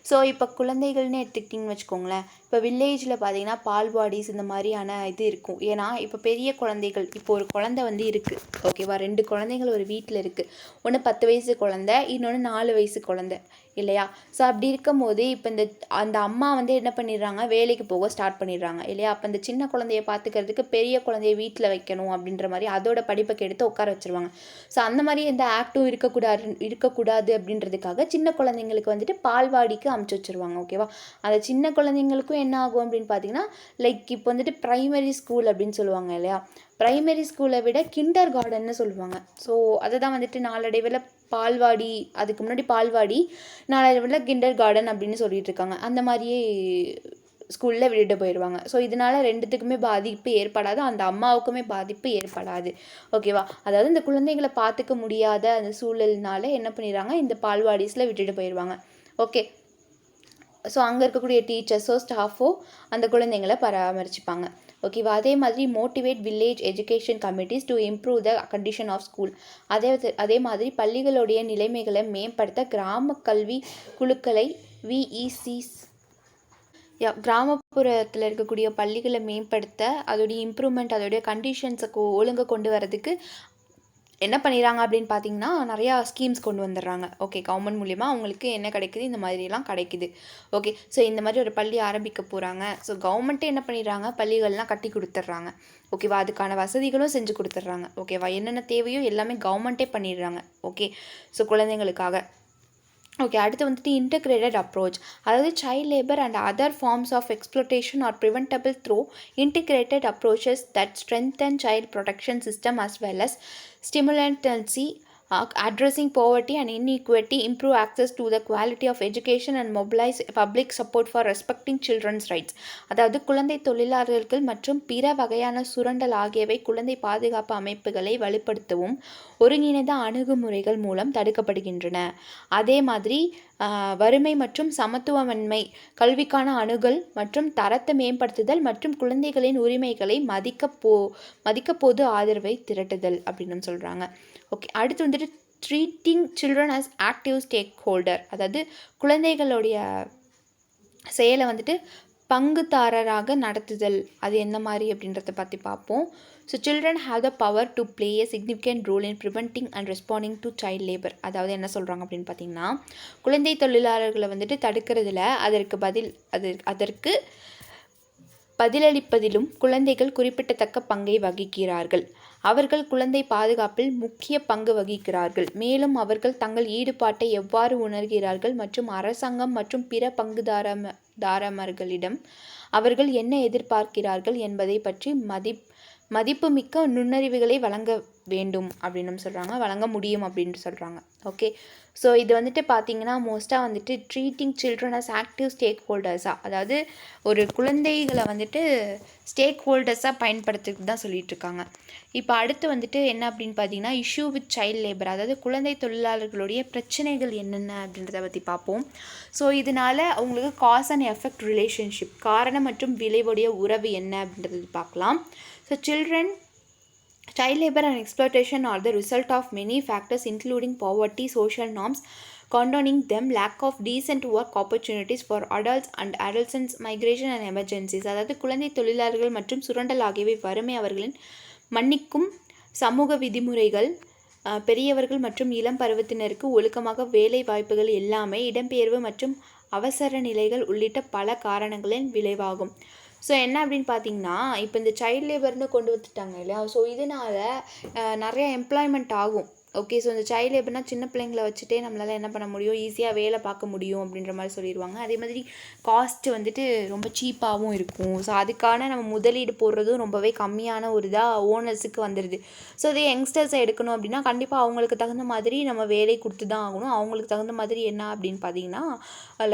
So இப்போ குழந்தைகள்னு எடுத்துக்கிட்டிங்கன்னு வச்சுக்கோங்களேன், இப்போ வில்லேஜில் பார்த்தீங்கன்னா பால்வாடிஸ் இந்த மாதிரியான இது இருக்கும். ஏன்னா இப்போ பெரிய குழந்தைகள், இப்போ ஒரு குழந்தை வந்து இருக்குது. ஓகேவா. 2 குழந்தைகள் ஒரு வீட்டில் இருக்குது. ஒன்று 10 வயசு குழந்தை, இன்னொன்று 4 வயசு குழந்தை இல்லையா. ஸோ அப்படி இருக்கும் போது இப்போ அந்த அம்மா வந்து என்ன பண்ணிடுறாங்க, வேலைக்கு போக ஸ்டார்ட் பண்ணிடுறாங்க இல்லையா. அப்போ அந்த சின்ன குழந்தைய பார்த்துக்கிறதுக்கு பெரிய குழந்தைய வீட்டில் வைக்கணும் அப்படின்ற மாதிரி அதோட படிப்பை எடுத்து உட்கார வச்சுருவாங்க. ஸோ அந்த மாதிரி எந்த ஆக்டும் இருக்கக்கூடாது அப்படின்றதுக்காக சின்ன குழந்தைங்களுக்கு வந்துட்டு பால்வாடிக்கு அமுச்சு வச்சுருவாங்க. ஓகேவா. அந்த சின்ன குழந்தைங்களுக்கும் என்ன ஆகும் அப்படின்னு பார்த்தீங்கன்னா, லைக் இப்போ வந்துட்டு ப்ரைமரி ஸ்கூல் அப்படின்னு சொல்லுவாங்க இல்லையா. ப்ரைமரி ஸ்கூலை விட கிண்டர் கார்டன்னு சொல்லுவாங்க. ஸோ அதை தான் வந்துட்டு நாளடைவில் பால்வாடி, அதுக்கு முன்னாடி பால்வாடி, நாளடைவில் கிண்டர் கார்டன் அப்படின்னு சொல்லிட்டு இருக்காங்க. அந்த மாதிரியே ஸ்கூலில் விட்டுட்டு போயிடுவாங்க. ஸோ இதனால் 2த்துக்குமே பாதிப்பு ஏற்படாது, அந்த அம்மாவுக்குமே பாதிப்பு ஏற்படாது. ஓகேவா. அதாவது இந்த குழந்தைகளை பார்த்துக்க முடியாத அந்த சூழல்னால என்ன பண்ணிடுறாங்க, இந்த பால்வாடிஸில் விட்டுட்டு போயிடுவாங்க. ஓகே. ஸோ அங்கே இருக்கக்கூடிய டீச்சர்ஸோ ஸ்டாஃபோ அந்த குழந்தைங்களை பராமரிச்சுப்பாங்க. ஓகேவா. அதே மாதிரி motivate village education committees to improve the condition of school, அதே மாதிரி பள்ளிகளுடைய நிலைமைகளை மேம்படுத்த கிராம கல்வி குழுக்களை விஇசிஸ் கிராமப்புறத்தில் இருக்கக்கூடிய பள்ளிகளை மேம்படுத்த, அதோடைய இம்ப்ரூவ்மெண்ட், அதோடைய கண்டிஷன்ஸை ஒழுங்கு கொண்டு வரதுக்கு என்ன பண்ணிடுறாங்க அப்படின்னு பார்த்தீங்கன்னா, நிறையா ஸ்கீம்ஸ் கொண்டு வந்துடுறாங்க. ஓகே. கவர்மெண்ட் மூலிமா அவங்களுக்கு என்ன கிடைக்குது, இந்த மாதிரிலாம் கிடைக்குது. ஓகே. ஸோ இந்த மாதிரி ஒரு பள்ளி ஆரம்பிக்க போகிறாங்க. ஸோ கவர்மெண்ட்டே என்ன பண்ணிடுறாங்க, பள்ளிகள்லாம் கட்டி கொடுத்துட்றாங்க. ஓகேவா. அதுக்கான வசதிகளும் செஞ்சு கொடுத்துட்றாங்க. ஓகேவா. என்னென்ன தேவையோ எல்லாமே கவர்மெண்ட்டே பண்ணிடுறாங்க. ஓகே. ஸோ குழந்தைங்களுக்காக. ஓகே, அடுத்து வந்துட்டு இன்டகிரேட்டட் அப்ரோச். அதாவது child labour and other forms of exploitation are preventable through integrated approaches that strengthen child protection system as well as ஸ்டிமுலன்டன்சி, addressing poverty and inequality, improve access to the quality of education and mobilize public support for respecting children's rights. அதாவது குழந்தை தொழிலாளர்கள் மற்றும் பிற வகையான சுரண்டல் ஆகியவை குழந்தை பாதுகாப்பு அமைப்புகளை வலுப்படுத்தவும் ஒருங்கிணைந்த அணுகுமுறைகள் மூலம் தடுக்கப்படுகின்றன. அதே மாதிரி வறுமை மற்றும் சமத்துவமின்மை, கல்விக்கான அணுகல் மற்றும் தரத்தை மேம்படுத்துதல் மற்றும் குழந்தைகளின் உரிமைகளை மதிக்க பொது ஆதரவை திரட்டுதல் அப்படின்னு சொல்கிறாங்க. ஓகே, அடுத்து வந்துட்டு treating children as active stakeholder. அதாவது குழந்தைகளுடைய செயலை வந்துட்டு பங்குதாரராக நடத்துதல், அது என்ன மாதிரி அப்படின்றத பற்றி பார்ப்போம். So children have the power to play a significant role in preventing and responding to child labour. அதாவது என்ன சொல்கிறாங்க அப்படின்னு பார்த்தீங்கன்னா, குழந்தை தொழிலாளர்களை வந்துட்டு தடுக்கிறதுல அதற்கு பதிலளிப்பதிலும் குழந்தைகள் குறிப்பிடத்தக்க பங்கை வகிக்கிறார்கள். அவர்கள் குழந்தை பாதுகாப்பில் முக்கிய பங்கு வகிக்கிறார்கள். மேலும் அவர்கள் தங்கள் ஈடுபாட்டை எவ்வாறு உணர்கிறார்கள் மற்றும் அரசாங்கம் மற்றும் பிற பங்குதாரர்களிடம் அவர்கள் என்ன எதிர்பார்க்கிறார்கள் என்பதை பற்றி மதிப்புமிக்க நுண்ணறிவுகளை வழங்க வேண்டும் அப்படின்னு சொல்கிறாங்க, வழங்க முடியும் அப்படின்னு சொல்கிறாங்க. ஓகே, ஸோ இது வந்துட்டு பார்த்திங்கன்னா மோஸ்ட்டாக வந்துட்டு ட்ரீட்டிங் சில்ட்ரன் அஸ் ஆக்டிவ் ஸ்டேக் ஹோல்டர்ஸாக, அதாவது ஒரு குழந்தைகளை வந்துட்டு ஸ்டேக் ஹோல்டர்ஸாக பயன்படுத்துறதுக்கு தான் சொல்லிகிட்ருக்காங்க. இப்போ அடுத்து வந்துட்டு என்ன அப்படின்னு பார்த்தீங்கன்னா, இஷ்யூ வித் சைல்ட் லேபர், அதாவது குழந்தை தொழிலாளர்களுடைய பிரச்சனைகள் என்னென்ன அப்படின்றத பற்றி பார்ப்போம். ஸோ இதனால் அவங்களுக்கு காஸ் அண்ட் எஃபெக்ட் ரிலேஷன்ஷிப், காரணம் மற்றும் விளைவுடைய உறவு என்ன அப்படின்றது பார்க்கலாம். So child labor and exploitation are the result of many factors including poverty, social norms condoning them, lack of decent work opportunities for adults and adolescents, migration and emergencies. அதாவது குழந்தை தொழிலாளர்கள் மற்றும் சுரண்டல் ஆகியவை வறுமை, அவர்களின் மன்னிக்கும் சமூக விதிமுறைகள், பெரியவர்கள் மற்றும் இளம் பருவத்தினருக்கு ஒழுக்கமாக வேலை வாய்ப்புகள் எல்லாமே, இடம்பெயர்வு மற்றும் அவசர நிலைகள் உள்ளிட்ட பல காரணங்களின் விளைவாகும். ஸோ என்ன அப்படின்னு பார்த்தீங்கன்னா, இப்போ இந்த சைல்ட் லேபர்னு கொண்டு வந்துட்டாங்க இல்லையா, ஸோ இதனால் நிறைய எம்ப்ளாய்மெண்ட் ஆகும். ஓகே, ஸோ இந்த சைல்ட் லேபர்னால் சின்ன பிள்ளைங்களை வச்சுட்டே நம்மளால் என்ன பண்ண முடியும், ஈஸியாக வேலை பார்க்க முடியும் அப்படின்ற மாதிரி சொல்லிடுவாங்க. அதே மாதிரி காஸ்ட்டு வந்துட்டு ரொம்ப சீப்பாகவும் இருக்கும். ஸோ அதுக்கான நம்ம முதலீடு போடுறதும் ரொம்பவே கம்மியான ஒரு இதாக ஓனர்ஸுக்கு வந்துடுது. ஸோ இதே யங்ஸ்டர்ஸை எடுக்கணும் அப்படின்னா கண்டிப்பாக அவங்களுக்கு தகுந்த மாதிரி நம்ம வேலை கொடுத்து தான் ஆகணும். அவங்களுக்கு தகுந்த மாதிரி என்ன அப்படின்னு பார்த்தீங்கன்னா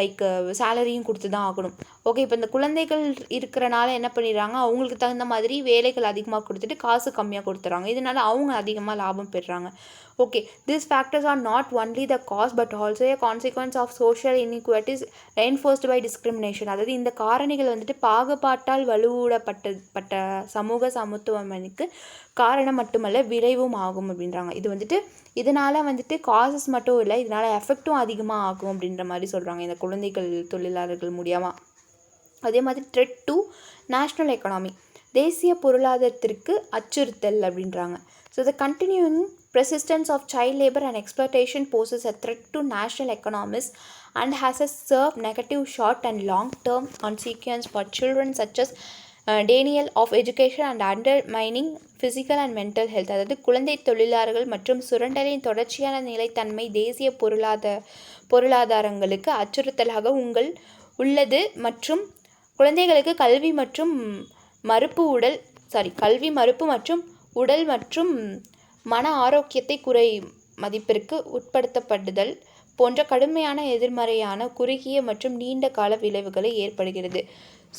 லைக் சேலரியும் கொடுத்து தான் ஆகணும். ஓகே, இப்போ இந்த குழந்தைகள் இருக்கிறனால என்ன பண்ணிடுறாங்க, அவங்களுக்கு தகுந்த மாதிரி வேலைகள் அதிகமாக கொடுத்துட்டு காசு கம்மியாக கொடுத்துட்றாங்க. இதனால் அவங்க அதிகமாக லாபம் பெறுறாங்க. Okay, these factors are not only the cause but also a consequence of social inequalities reinforced by discrimination. அதாவது இந்த காரணிகள் வந்துட்டு பாகுபாட்டால் வலுவூட்டப்பட்ட சமூக சமத்துவமனுக்கு காரணம் மட்டுமல்ல விளைவும் ஆகும் அப்படின்றாங்க. இது வந்துட்டு இதனால் வந்துட்டு காசஸ் மட்டும் இல்லை, இதனால் எஃபெக்டும் அதிகமாக ஆகும் அப்படின்ற மாதிரி சொல்கிறாங்க இந்த குழந்தைகள் தொழிலாளர்கள் மூலியமாக. அதே மாதிரி த்ரெட் டு நேஷ்னல் எக்கனாமி, தேசிய பொருளாதாரத்திற்கு அச்சுறுத்தல் அப்படின்றாங்க. So the continuing persistence of child labor and exploitation poses a threat to national economies and has a served negative short and long-term consequences for children such as denial of education and undermining physical and mental health. அதாவது குழந்தை தொழிலாளர்கள் மற்றும் சுரண்டலின் தொடர்ச்சியான நிலைத்தன்மை தேசிய பொருளாதாரங்களுக்கு அச்சுறுத்தலாக உள்ளது மற்றும் குழந்தைகளுக்கு கல்வி மறுப்பு மற்றும் உடல் மற்றும் மன ஆரோக்கியத்தை குறை மதிப்பிற்கு உட்படுத்தப்படுதல் போன்ற கடுமையான எதிர்மறையான குறுகிய மற்றும் நீண்ட கால விளைவுகளை ஏற்படுகிறது.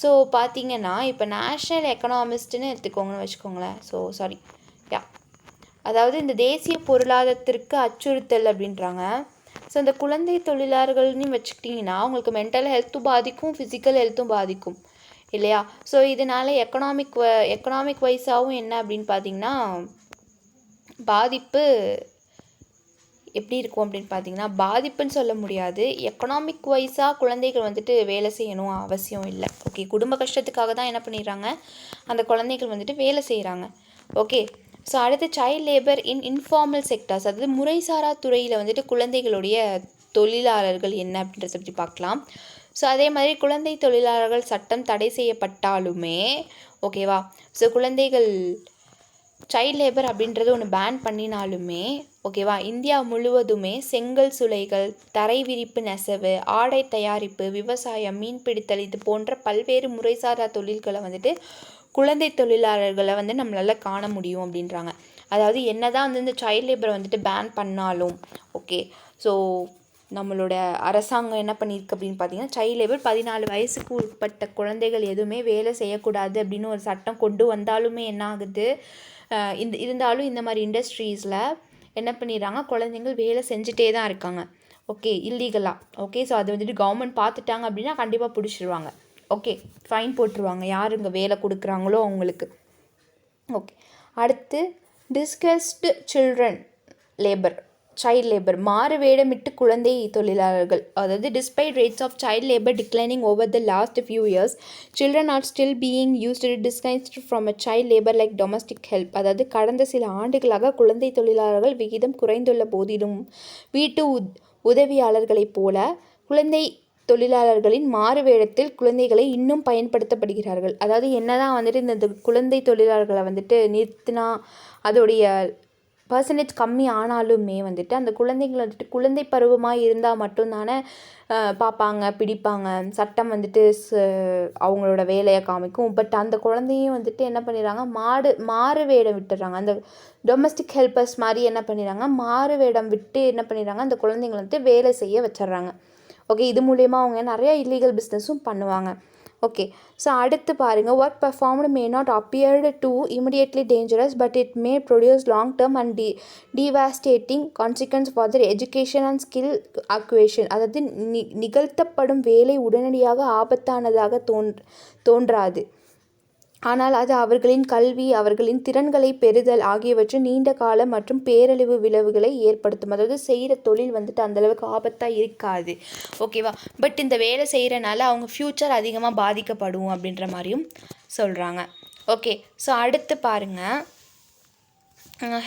ஸோ பார்த்தீங்கன்னா இப்போ நேஷ்னல் எக்கனாமிஸ்ட்னு எடுத்துக்கோங்கன்னு வச்சுக்கோங்களேன். அதாவது இந்த தேசிய பொருளாதாரத்திற்கு அச்சுறுத்தல் அப்படின்றாங்க. ஸோ இந்த குழந்தை தொழிலாளர்கள்னு வச்சுக்கிட்டிங்கன்னா அவங்களுக்கு மென்டல் ஹெல்த்தும் பாதிக்கும், ஃபிசிக்கல் ஹெல்த்தும் பாதிக்கும் இல்லையா. ஸோ இதனால் எக்கனாமிக் வைஸாகவும் என்ன அப்படின்னு பார்த்தீங்கன்னா பாதிப்பு எப்படி இருக்கும் அப்படின்னு பார்த்தீங்கன்னா, பாதிப்புன்னு சொல்ல முடியாது. எக்கனாமிக் வைஸாக குழந்தைகள் வந்துட்டு வேலை செய்யணும் அவசியம் இல்லை. ஓகே, குடும்ப கஷ்டத்துக்காக தான் என்ன பண்ணிடுறாங்க, அந்த குழந்தைகள் வந்துட்டு வேலை செய்கிறாங்க. ஓகே, ஸோ அடுத்து சைல்ட் லேபர் இன் இன்ஃபார்மல் செக்டார்ஸ், அதாவது முறைசாரா துறையில் வந்துட்டு குழந்தைகளுடைய தொழிலாளர்கள் என்ன அப்படின்றத பற்றி பார்க்கலாம். ஸோ அதே மாதிரி குழந்தை தொழிலாளர்கள் சட்டம் தடை செய்யப்பட்டாலுமே ஓகேவா, ஸோ குழந்தைகள் சைல்ட் லேபர் அப்படின்றது ஒன்று பேன் பண்ணினாலுமே ஓகேவா, இந்தியா முழுவதுமே செங்கல் சூளைகள், தரை விரிப்பு நெசவு, ஆடை தயாரிப்பு, விவசாயம், மீன்பிடித்தல் இது போன்ற பல்வேறு முறைசாரா தொழில்களை வந்துட்டு குழந்தை தொழிலாளர்களை வந்து நம்மளால் காண முடியும் அப்படின்றாங்க. அதாவது என்ன தான் வந்து இந்த சைல்ட் லேபரை வந்துட்டு பேன் பண்ணாலும் ஓகே, ஸோ நம்மளோட அரசாங்கம் என்ன பண்ணியிருக்கு அப்படின்னு பார்த்தீங்கன்னா, சைல்ட் லேபர் 14 வயசுக்கு உட்பட்ட குழந்தைகள் எதுவுமே வேலை செய்யக்கூடாது அப்படின்னு ஒரு சட்டம் கொண்டு வந்தாலுமே என்ன ஆகுது, இருந்தாலும் இந்த மாதிரி இண்டஸ்ட்ரீஸில் என்ன பண்ணிடுறாங்க, குழந்தைங்கள் வேலை செஞ்சுட்டே தான் இருக்காங்க. ஓகே, இல்லீகலாக. ஓகே, ஸோ அது வந்துட்டு கவர்மெண்ட் பார்த்துட்டாங்க அப்படின்னா கண்டிப்பாக பிடிச்சிருவாங்க. ஓகே, ஃபைன் போட்டுருவாங்க யார் இங்கே வேலை கொடுக்குறாங்களோ அவங்களுக்கு. ஓகே, அடுத்து discussed children labour, child labour, மாறு வேடமிட்டு குழந்தை தொழிலாளர்கள். அதாவது despite rates of child labour declining over the last few years, children are still being used disguised from a child labour like domestic help. அதாவது கடந்த சில ஆண்டுகளாக குழந்தை தொழிலாளர்கள் விகிதம் குறைந்துள்ள போதிலும் வீட்டு உதவியாளர்களைப் போல குழந்தை தொழிலாளர்களின் மாறு வேடத்தில் குழந்தைகளை இன்னும் பயன்படுத்தப்படுகிறார்கள். அதாவது என்னதான் வந்துட்டு இந்த குழந்தை தொழிலாளர்களை வந்துட்டு நிறுத்தினா அதோடைய பர்சன்டேஜ் கம்மி ஆனாலுமே வந்துட்டு அந்த குழந்தைகள் வந்துட்டு குழந்தை பருவமாக இருந்தால் மட்டும்தானே பார்ப்பாங்க, பிடிப்பாங்க, சட்டம் வந்துட்டு அவங்களோட வேலையை காமிக்கும். பட் அந்த குழந்தையும் வந்துட்டு என்ன பண்ணிடுறாங்க, மாறு வேடம் விட்டுடுறாங்க. அந்த டொமஸ்டிக் ஹெல்பர்ஸ் மாதிரி என்ன பண்ணிடுறாங்க, மாறு வேடம் விட்டு என்ன பண்ணிடுறாங்க, அந்த குழந்தைங்களை வந்துட்டு வேலை செய்ய வச்சிடுறாங்க. ஓகே, இது மூலயமா அவங்க நிறைய இல்லீகல் பிஸ்னஸும் பண்ணுவாங்க. ஓகே, ஸோ அடுத்து பாருங்கள், work performed may not appeared to immediately dangerous but it may produce long term and devastating consequences for their education and skill acquisition. அதாவது நிகழ்த்தப்படும் வேலை உடனடியாக ஆபத்தானதாக தோன்றாது, ஆனால் அது அவர்களின் கல்வி, அவர்களின் திறன்களை பெறுதல் ஆகியவற்றில் நீண்ட கால மற்றும் பேரழிவு விளைவுகளை ஏற்படுத்தும். அதாவது செய்கிற தொழில் வந்துட்டு அந்தளவுக்கு ஆபத்தாக இருக்காது. ஓகேவா, பட் இந்த வேலை செய்கிறனால அவங்க ஃப்யூச்சர் அதிகமாக பாதிக்கப்படும் அப்படின்ற மாதிரியும் சொல்கிறாங்க. ஓகே, ஸோ அடுத்து பாருங்கள்,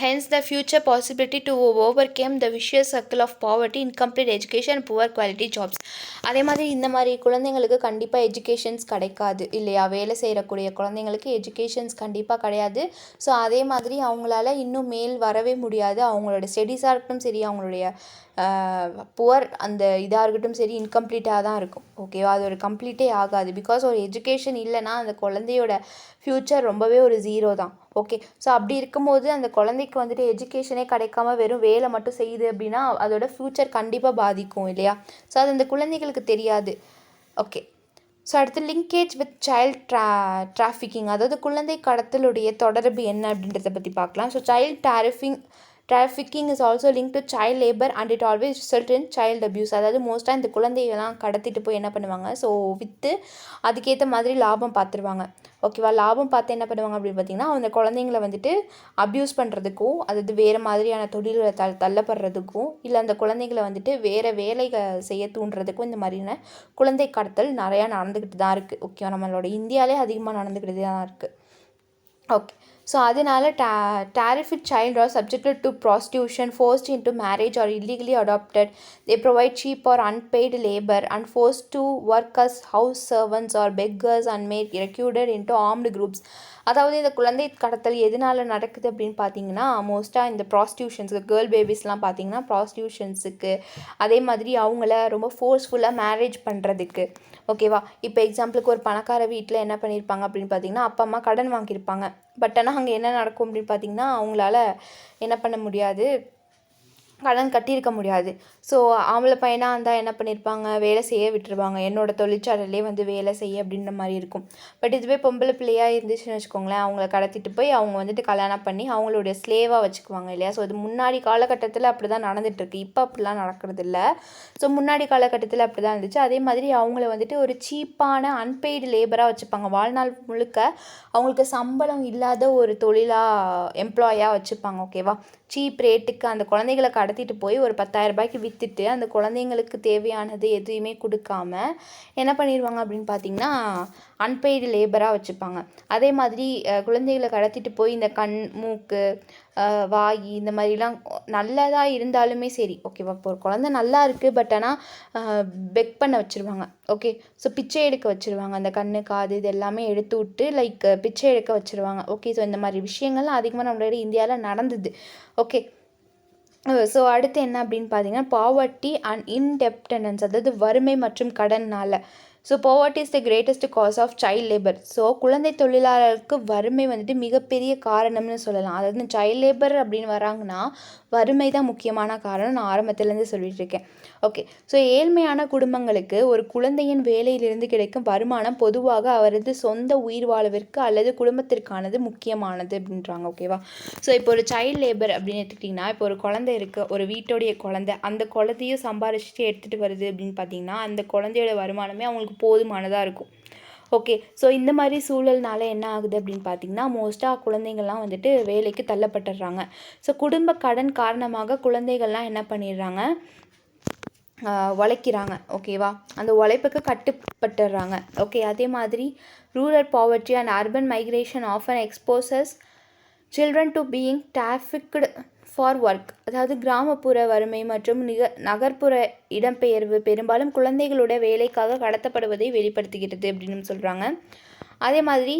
hence the future possibility to overcome the vicious circle of poverty, incomplete education and poor quality jobs. அதே மாதிரி இந்த மாதிரி குழந்தைங்களுக்கு கண்டிப்பாக எஜுகேஷன்ஸ் கிடைக்காது இல்லையா, வேலை செய்யக்கூடிய குழந்தைங்களுக்கு எஜுகேஷன்ஸ் கண்டிப்பாக கிடையாது. ஸோ அதே மாதிரி அவங்களால இன்னும் மேல் வரவே முடியாது. அவங்களோட ஸ்டடீஸாக இருக்கட்டும் சரி, அவங்களுடைய புவர் அந்த இதாக இருக்கட்டும் சரி, இன்கம்ப்ளீட்டாக தான் இருக்கும். ஓகேவா, அது ஒரு கம்ப்ளீட்டே ஆகாது. பிகாஸ் ஒரு எஜுகேஷன் இல்லைன்னா அந்த குழந்தையோட ஃப்யூச்சர் ரொம்பவே ஒரு ஜீரோ தான். ஓகே, ஸோ அப்படி இருக்கும்போது அந்த குழந்தைக்கு வந்துட்டு எஜுகேஷனே கிடைக்காம வெறும் வேலை மட்டும் செய்யுது அப்படின்னா அதோட ஃப்யூச்சர் கண்டிப்பாக பாதிக்கும் இல்லையா. ஸோ அது அந்த குழந்தைகளுக்கு தெரியாது. ஓகே, ஸோ அடுத்து லிங்கேஜ் வித் சைல்ட் டிராஃபிக்கிங், அதாவது குழந்தை கடத்தலுடைய தொடர்பு என்ன அப்படின்றத பற்றி பார்க்கலாம். So child trafficking is also linked to child labor and it always result in child abuse. அதாவது மோஸ்ட்டாக இந்த குழந்தைகள்லாம் கடத்திட்டு போய் என்ன பண்ணுவாங்க, ஸோ விற்று அதுக்கேற்ற மாதிரி லாபம் பார்த்துருவாங்க. ஓகேவா, லாபம் பார்த்து என்ன பண்ணுவாங்க அப்படின்னு பார்த்தீங்கன்னா, அந்த குழந்தைங்களை வந்துட்டு அப்யூஸ் பண்ணுறதுக்கும், அதாவது வேறு மாதிரியான தொழில்களை தள்ளப்படுறதுக்கும், இல்லை அந்த குழந்தைங்களை வந்துட்டு வேறு வேலைகள் செய்ய தூண்டுறதுக்கும் இந்த மாதிரியான குழந்தை கடத்தல் நிறையா நடந்துக்கிட்டு தான் இருக்குது. ஓகேவா, நம்மளோட இந்தியாவிலே அதிகமாக நடந்துக்கிட்டு தான் இருக்குது. ஓகே, ஸோ அதனால terrified child are subjected to prostitution, forced into marriage or illegally adopted. They provide cheap or unpaid labor and forced to work as house servants or beggars and made recruited into armed groups. அதாவது இந்த குழந்தை கடத்தல் எதனால நடக்குது அப்படின்னு பார்த்தீங்கன்னா, மோஸ்ட்டாக இந்த ப்ராஸ்டியூஷன்ஸுக்கு, கேர்ள் பேபிஸ்லாம் பார்த்தீங்கன்னா ப்ராஸ்டியூஷன்ஸுக்கு, அதே மாதிரி அவங்கள ரொம்ப ஃபோர்ஸ்ஃபுல்லாக மேரேஜ் பண்ணுறதுக்கு. ஓகேவா, இப்போ எக்ஸாம்பிளுக்கு ஒரு பணக்கார வீட்டில் என்ன பண்ணியிருப்பாங்க அப்படின்னு பார்த்தீங்கன்னா, அப்பா அம்மா கடன் வாங்கியிருப்பாங்க. பட் ஆனால் அங்கே என்ன நடக்கும் அப்படின்னு பார்த்தீங்கன்னா, அவங்களால என்ன பண்ண முடியாது, கடன் கட்டியிருக்க முடியாது. ஸோ ஆம்பளை பையனாக இருந்தால் என்ன பண்ணியிருப்பாங்க, வேலை செய்ய விட்டுருவாங்க, என்னோட தொழிற்சாலையிலே வந்து வேலை செய்ய அப்படின்ற மாதிரி இருக்கும். பட் இதுவே பொம்பளை பிள்ளையாக இருந்துச்சுன்னு வச்சுக்கோங்களேன், அவங்கள கடத்திட்டு போய் அவங்க வந்துட்டு கல்யாணம் பண்ணி அவங்களுடைய ஸ்லேவாக வச்சுக்குவாங்க இல்லையா. ஸோ இது முன்னாடி காலகட்டத்தில் அப்படி தான் நடந்துகிட்ருக்கு, இப்போ அப்படிலாம் நடக்கிறது இல்லை. ஸோ முன்னாடி காலகட்டத்தில் அப்படி தான் இருந்துச்சு. அதே மாதிரி அவங்கள வந்துட்டு ஒரு சீப்பான அன்பெய்டு லேபராக வச்சுப்பாங்க. வாழ்நாள் முழுக்க அவங்களுக்கு சம்பளம் இல்லாத ஒரு தொழிலாக எம்ப்ளாயாக வச்சுப்பாங்க. ஓகேவா, சீப் ரேட்டுக்கு அந்த குழந்தைகளை கடத்திட்டு போய் ஒரு 10,000 ரூபாய்க்கு விற்றுட்டு அந்த குழந்தைங்களுக்கு தேவையானது எதுவுமே கொடுக்காம என்ன பண்ணிடுவாங்க அப்படின்னு பார்த்தீங்கன்னா அன்பெய்டு லேபராக வச்சுப்பாங்க. அதே மாதிரி குழந்தைகளை கடத்திட்டு போய் இந்த கண், மூக்கு, வாய் இந்த மாதிரிலாம் நல்லதாக இருந்தாலுமே சரி, ஓகேவா. இப்போ ஒரு குழந்தை நல்லா இருக்குது, பட் ஆனால் பெக் பண்ண வச்சுருவாங்க. ஓகே, ஸோ பிச்சை எடுக்க வச்சுருவாங்க. அந்த கண்ணு, காது இது எல்லாமே எடுத்து விட்டு லைக் பிச்சை எடுக்க வச்சுருவாங்க. ஓகே, ஸோ இந்த மாதிரி விஷயங்கள்லாம் அதிகமாக நம்மளோட இந்தியாவில் நடந்தது. ஓகே, ஸோ அடுத்து என்ன அப்படின்னு பார்த்தீங்கன்னா பாவர்ட்டி அண்ட் இன்டெப்டனன்ஸ், அதாவது வறுமை மற்றும் கடனால். So poverty is the greatest cause of child labour. So குழந்தை தொழிலாளருக்கு வறுமை வந்துட்டு மிகப்பெரிய காரணம்னு சொல்லலாம். அதாவது சைல்ட் லேபர் அப்படின்னு வராங்கன்னா வறுமை தான் முக்கியமான காரணம். நான் ஆரம்பத்துலேருந்து சொல்லிட்டு இருக்கேன். ஓகே, ஸோ ஏழ்மையான குடும்பங்களுக்கு ஒரு குழந்தையின் வேலையிலிருந்து கிடைக்கும் வருமானம் பொதுவாக அவரது சொந்த உயிர் வாழ்விற்கு அல்லது குடும்பத்திற்கானது முக்கியமானது அப்படின்றாங்க. ஓகேவா. ஸோ இப்போ ஒரு சைல்ட் லேபர் அப்படின்னு எடுத்துக்கிட்டிங்கன்னா, இப்போ ஒரு குழந்தை இருக்குது, ஒரு வீட்டோடைய குழந்தை, அந்த குழந்தையும் சம்பாரிச்சுட்டு எடுத்துகிட்டு வருது அப்படின்னு பார்த்தீங்கன்னா அந்த குழந்தையோட வருமானமே அவங்களுக்கு போதுமானதாக இருக்கும். ஓகே, ஸோ இந்த மாதிரி சூழல்னால என்ன ஆகுது அப்படின்னு பார்த்தீங்கன்னா மோஸ்ட்டாக குழந்தைங்கள்லாம் வந்துட்டு வேலைக்கு தள்ளப்பட்டுடுறாங்க. ஸோ குடும்ப கடன் காரணமாக குழந்தைகள்லாம் என்ன பண்ணிடுறாங்க, உழைக்கிறாங்க. ஓகேவா, அந்த உழைப்புக்கு கட்டுப்பட்டுடுறாங்க. ஓகே, அதே மாதிரி rural poverty and urban migration often exposes children to being trafficked for work. அதாவது கிராமப்புற வறுமை மற்றும் நகர்ப்புற இடம்பெயர்வு பெரும்பாலும் குழந்தைகளோட வேலைக்காக கடத்தப்படுவதை வெளிப்படுத்துகிறது அப்படின்னு சொல்கிறாங்க. அதே மாதிரி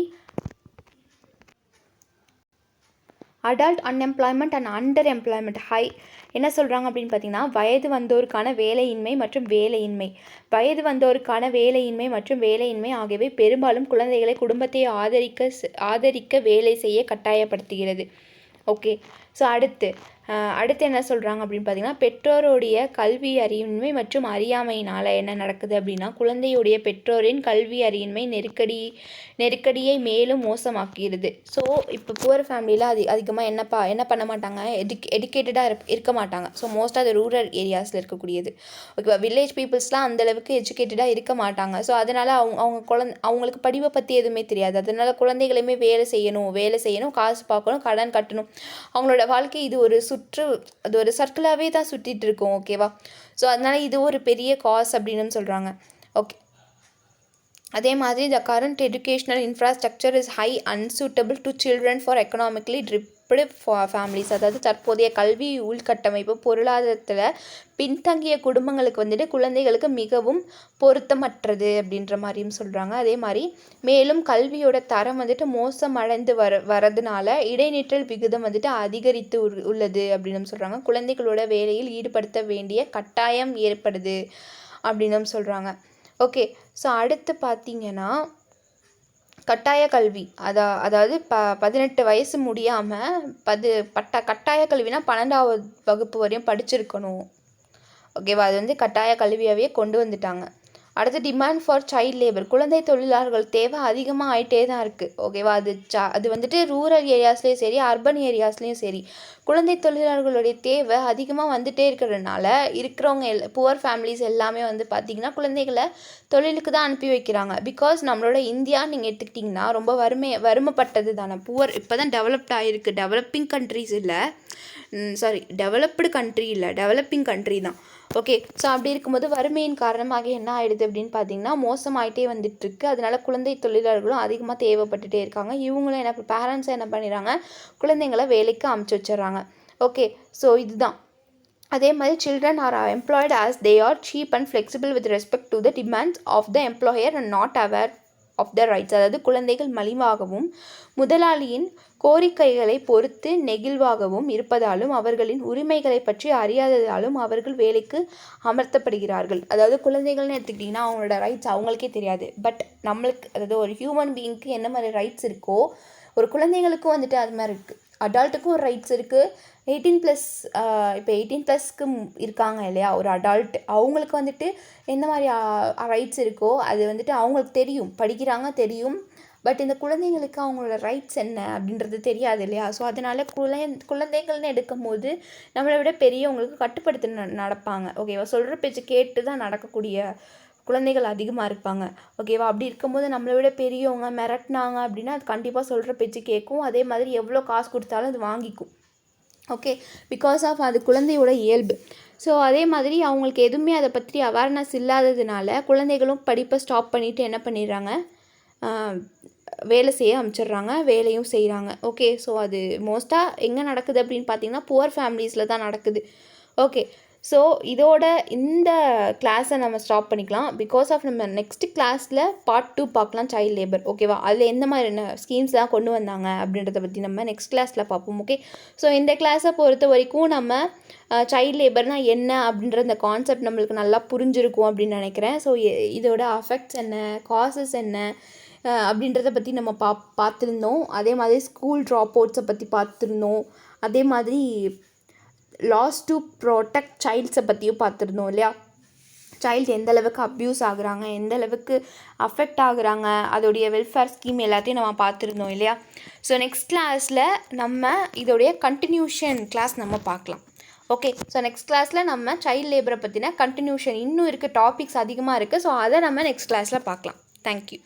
adult unemployment and under employment high என்ன சொல்கிறாங்க அப்படின்னு பார்த்தீங்கன்னா வயது வந்தோருக்கான வேலையின்மை மற்றும் வேலையின்மை. வயது வந்தோருக்கான வேலையின்மை மற்றும் வேலையின்மை ஆகியவை பெரும்பாலும் குழந்தைகளை குடும்பத்தை ஆதரிக்க வேலை செய்ய கட்டாயப்படுத்துகிறது. ஓகே, ஸோ அடுத்து என்ன சொல்கிறாங்க அப்படின்னு பார்த்தீங்கன்னா பெற்றோருடைய கல்வி அறிவின்மை மற்றும் அறியாமையினால் என்ன நடக்குது அப்படின்னா குழந்தையுடைய பெற்றோரின் கல்வி அறிவின்மை நெருக்கடியை மேலும் மோசமாக்குகிறது. ஸோ இப்போ புவர் ஃபேமிலியில் அதிகமாக என்ன பண்ண மாட்டாங்க, எடுக்கேட்டடாக இருக்க மாட்டாங்க. ஸோ மோஸ்ட்டாக அது ரூரல் ஏரியாஸில் இருக்கக்கூடியது. ஓகேவா, வில்லேஜ் பீப்புள்ஸ்லாம் அந்தளவுக்கு எஜுகேட்டடாக இருக்க மாட்டாங்க. ஸோ அதனால் அவங்களுக்கு படிப்பை பற்றி எதுவுமே தெரியாது. அதனால் குழந்தைகளையுமே வேலை செய்யணும், காசு பார்க்கணும், கடன் கட்டணும். அவங்களோட வாழ்க்கை இது அது ஒரு சர்க்கிளாகவே தான் சுற்றிட்டு இருக்கும். ஓகேவா, ஸோ அதனால் இது ஒரு பெரிய காஸ் அப்படின்னு சொல்கிறாங்க. ஓகே, அதே மாதிரி the current educational infrastructure is high unsuitable to children for economically deprived families. அதாவது தற்போதைய கல்வி உள்கட்டமைப்பு பொருளாதாரத்தில் பின்தங்கிய குடும்பங்களுக்கு வந்துட்டு குழந்தைகளுக்கு மிகவும் பொருத்தமற்றது அப்படின்ற மாதிரியும் சொல்கிறாங்க. அதே மாதிரி மேலும் கல்வியோட தரம் வந்துட்டு மோசமடைந்து வரதுனால இடைநிற்றல் விகிதம் வந்துட்டு அதிகரித்து உள்ளது அப்படின்னு சொல்கிறாங்க. குழந்தைகளோட வேலையில் ஈடுபடுத்த வேண்டிய கட்டாயம் ஏற்படுது அப்படின்னு சொல்கிறாங்க. ஓகே, ஸோ அடுத்து பார்த்தீங்கன்னா கட்டாய கல்வி அதாவது 18 வயசு முடியாமல் கட்டாய கல்வினா 12ஆவது வகுப்பு வரையும் படிச்சிருக்கணும். ஓகேவா, அது வந்து கட்டாய கல்வியாகவே கொண்டு வந்துட்டாங்க. அடுத்து டிமாண்ட் ஃபார் சைல்ட் லேபர், குழந்தை தொழிலாளர்கள் தேவை அதிகமாக ஆகிட்டே தான் இருக்குது. ஓகேவா, அது வந்துட்டு ரூரல் ஏரியாஸ்லேயும் சரி அர்பன் ஏரியாஸ்லேயும் சரி குழந்தை தொழிலாளர்களுடைய தேவை அதிகமாக வந்துகிட்டே இருக்கிறதுனால இருக்கிறவங்க புவர் ஃபேமிலிஸ் எல்லாமே வந்து பார்த்திங்கன்னா குழந்தைகளை தொழிலுக்கு தான் அனுப்பி வைக்கிறாங்க. பிகாஸ் நம்மளோட இந்தியா நீங்கள் எடுத்துக்கிட்டிங்கன்னா ரொம்ப வறுமைப்பட்டது தானே. புவர் இப்போ தான் டெவலப்ட் ஆகிருக்கு, டெவலப்பிங் கண்ட்ரிஸ் இல்லை, டெவலப்டு கண்ட்ரி இல்லை, டெவலப்பிங் கண்ட்ரி தான். ஓகே, ஸோ அப்படி இருக்கும்போது வறுமையின் காரணமாக என்ன ஆகிடுது அப்படின்னு பார்த்தீங்கன்னா மோசமாயிட்டே வந்துட்டுருக்கு. அதனால குழந்தை தொழிலாளர்களும் அதிகமாக தேவைப்பட்டுட்டே இருக்காங்க. இவங்களும் பேரண்ட்ஸை என்ன பண்ணிடுறாங்க, குழந்தைங்களை வேலைக்கு அமுச்சு வச்சிடுறாங்க. ஓகே, ஸோ இதுதான். அதே மாதிரி children are employed as they are cheap and flexible with respect to the demands of the employer and not aware of the rights. அதாவது குழந்தைகள் மலிவாகவும் முதலாளியின் கோரிக்கைகளை பொறுத்து நெகிழ்வாகவும் இருப்பதாலும் அவர்களின் உரிமைகளை பற்றி அறியாததாலும் அவர்கள் வேலைக்கு அமர்த்தப்படுகிறார்கள். அதாவது குழந்தைகள்னு எடுத்துக்கிட்டிங்கன்னா அவங்களோட ரைட்ஸ் அவங்களுக்கே தெரியாது. பட் நம்மளுக்கு, அதாவது ஒரு ஹியூமன் பீயிங்க்கு என்ன மாதிரி ரைட்ஸ் இருக்கோ ஒரு குழந்தைகளுக்கும் வந்துட்டு அது மாதிரி இருக்குது. அடால்ட்டுக்கும் ஒரு ரைட்ஸ் இருக்குது. 18+ இப்போ 18+க்கு இருக்காங்க இல்லையா ஒரு அடால்ட், அவங்களுக்கு வந்துட்டு எந்த மாதிரி ரைட்ஸ் இருக்கோ அது வந்துட்டு அவங்களுக்கு தெரியும், படிக்கிறாங்க தெரியும். பட் இந்த குழந்தைங்களுக்கு அவங்களோட ரைட்ஸ் என்ன அப்படின்றது தெரியாது இல்லையா. ஸோ அதனால் குழந்தைகள்னு எடுக்கும் போது நம்மளை விட பெரியவங்களுக்கு கட்டுப்படுத்தி நடப்பாங்க. ஓகேவா, சொல்கிற பேச்சு கேட்டு தான் நடக்கக்கூடிய குழந்தைகள் அதிகமாக இருப்பாங்க. ஓகேவா, அப்படி இருக்கும்போது நம்மளை விட பெரியவங்க மிரட்டினாங்க அப்படின்னா அது கண்டிப்பாக சொல்கிற பேச்சு கேட்கும். அதே மாதிரி எவ்வளோ காசு கொடுத்தாலும் அது வாங்கிக்கும். ஓகே, பிகாஸ் ஆஃப் அது குழந்தையோட இயல்பு. ஸோ அதே மாதிரி அவங்களுக்கு எதுவுமே அதை பற்றி அவேர்னஸ் இல்லாததுனால குழந்தைகளும் படிப்பை ஸ்டாப் பண்ணிவிட்டு என்ன பண்ணிடுறாங்க, வேலை செய்ய அனுப்பிச்சிடுறாங்க, வேலையும் செய்கிறாங்க. ஓகே, ஸோ அது மோஸ்ட்டாக எங்கே நடக்குது அப்படின்னு பார்த்தீங்கன்னா புவர் ஃபேமிலிஸில் தான் நடக்குது. ஓகே, ஸோ இதோட இந்த கிளாஸை நம்ம ஸ்டாப் பண்ணிக்கலாம். பிகாஸ் ஆஃப் நம்ம நெக்ஸ்ட் கிளாஸில் பார்ட் 2 பார்க்கலாம், சைல்டு லேபர். ஓகேவா, அதில் எந்த மாதிரியான ஸ்கீம்ஸ்லாம் கொண்டு வந்தாங்க அப்படின்றத பற்றி நம்ம நெக்ஸ்ட் கிளாஸில் பார்ப்போம். ஓகே, ஸோ இந்த கிளாஸை பொறுத்த வரைக்கும் நம்ம சைல்டு லேபர்னால் என்ன அப்படின்ற இந்த கான்செப்ட் நம்மளுக்கு நல்லா புரிஞ்சிருக்கும் அப்படின்னு நினைக்கிறேன். ஸோ இதோட அஃபெக்ட்ஸ் என்ன, காசஸ் என்ன அப்படின்றத பற்றி நம்ம பார்த்துருந்தோம். அதே மாதிரி ஸ்கூல் ட்ராப் அவுட்ஸை பற்றி பார்த்துருந்தோம். அதே மாதிரி லாஸ் டு ப்ரொடெக்ட் சைல்ட்ஸை பற்றியும் பார்த்துருந்தோம் இல்லையா. சைல்டு எந்த அளவுக்கு அப்யூஸ் ஆகுறாங்க, எந்த அளவுக்கு அஃபெக்ட் ஆகுறாங்க, அதோடைய வெல்ஃபேர் ஸ்கீம் எல்லாத்தையும் நம்ம பார்த்துருந்தோம் இல்லையா. ஸோ நெக்ஸ்ட் கிளாஸில் நம்ம இதோடைய கண்டினியூஷன் கிளாஸ் நம்ம பார்க்கலாம். ஓகே, ஸோ நெக்ஸ்ட் கிளாஸில் நம்ம சைல்டு லேபரை பற்றின கண்டினியூஷன் இன்னும் இருக்குது, டாபிக்ஸ் அதிகமாக இருக்குது. ஸோ அதை நம்ம நெக்ஸ்ட் கிளாஸில் பார்க்கலாம். தேங்க்யூ.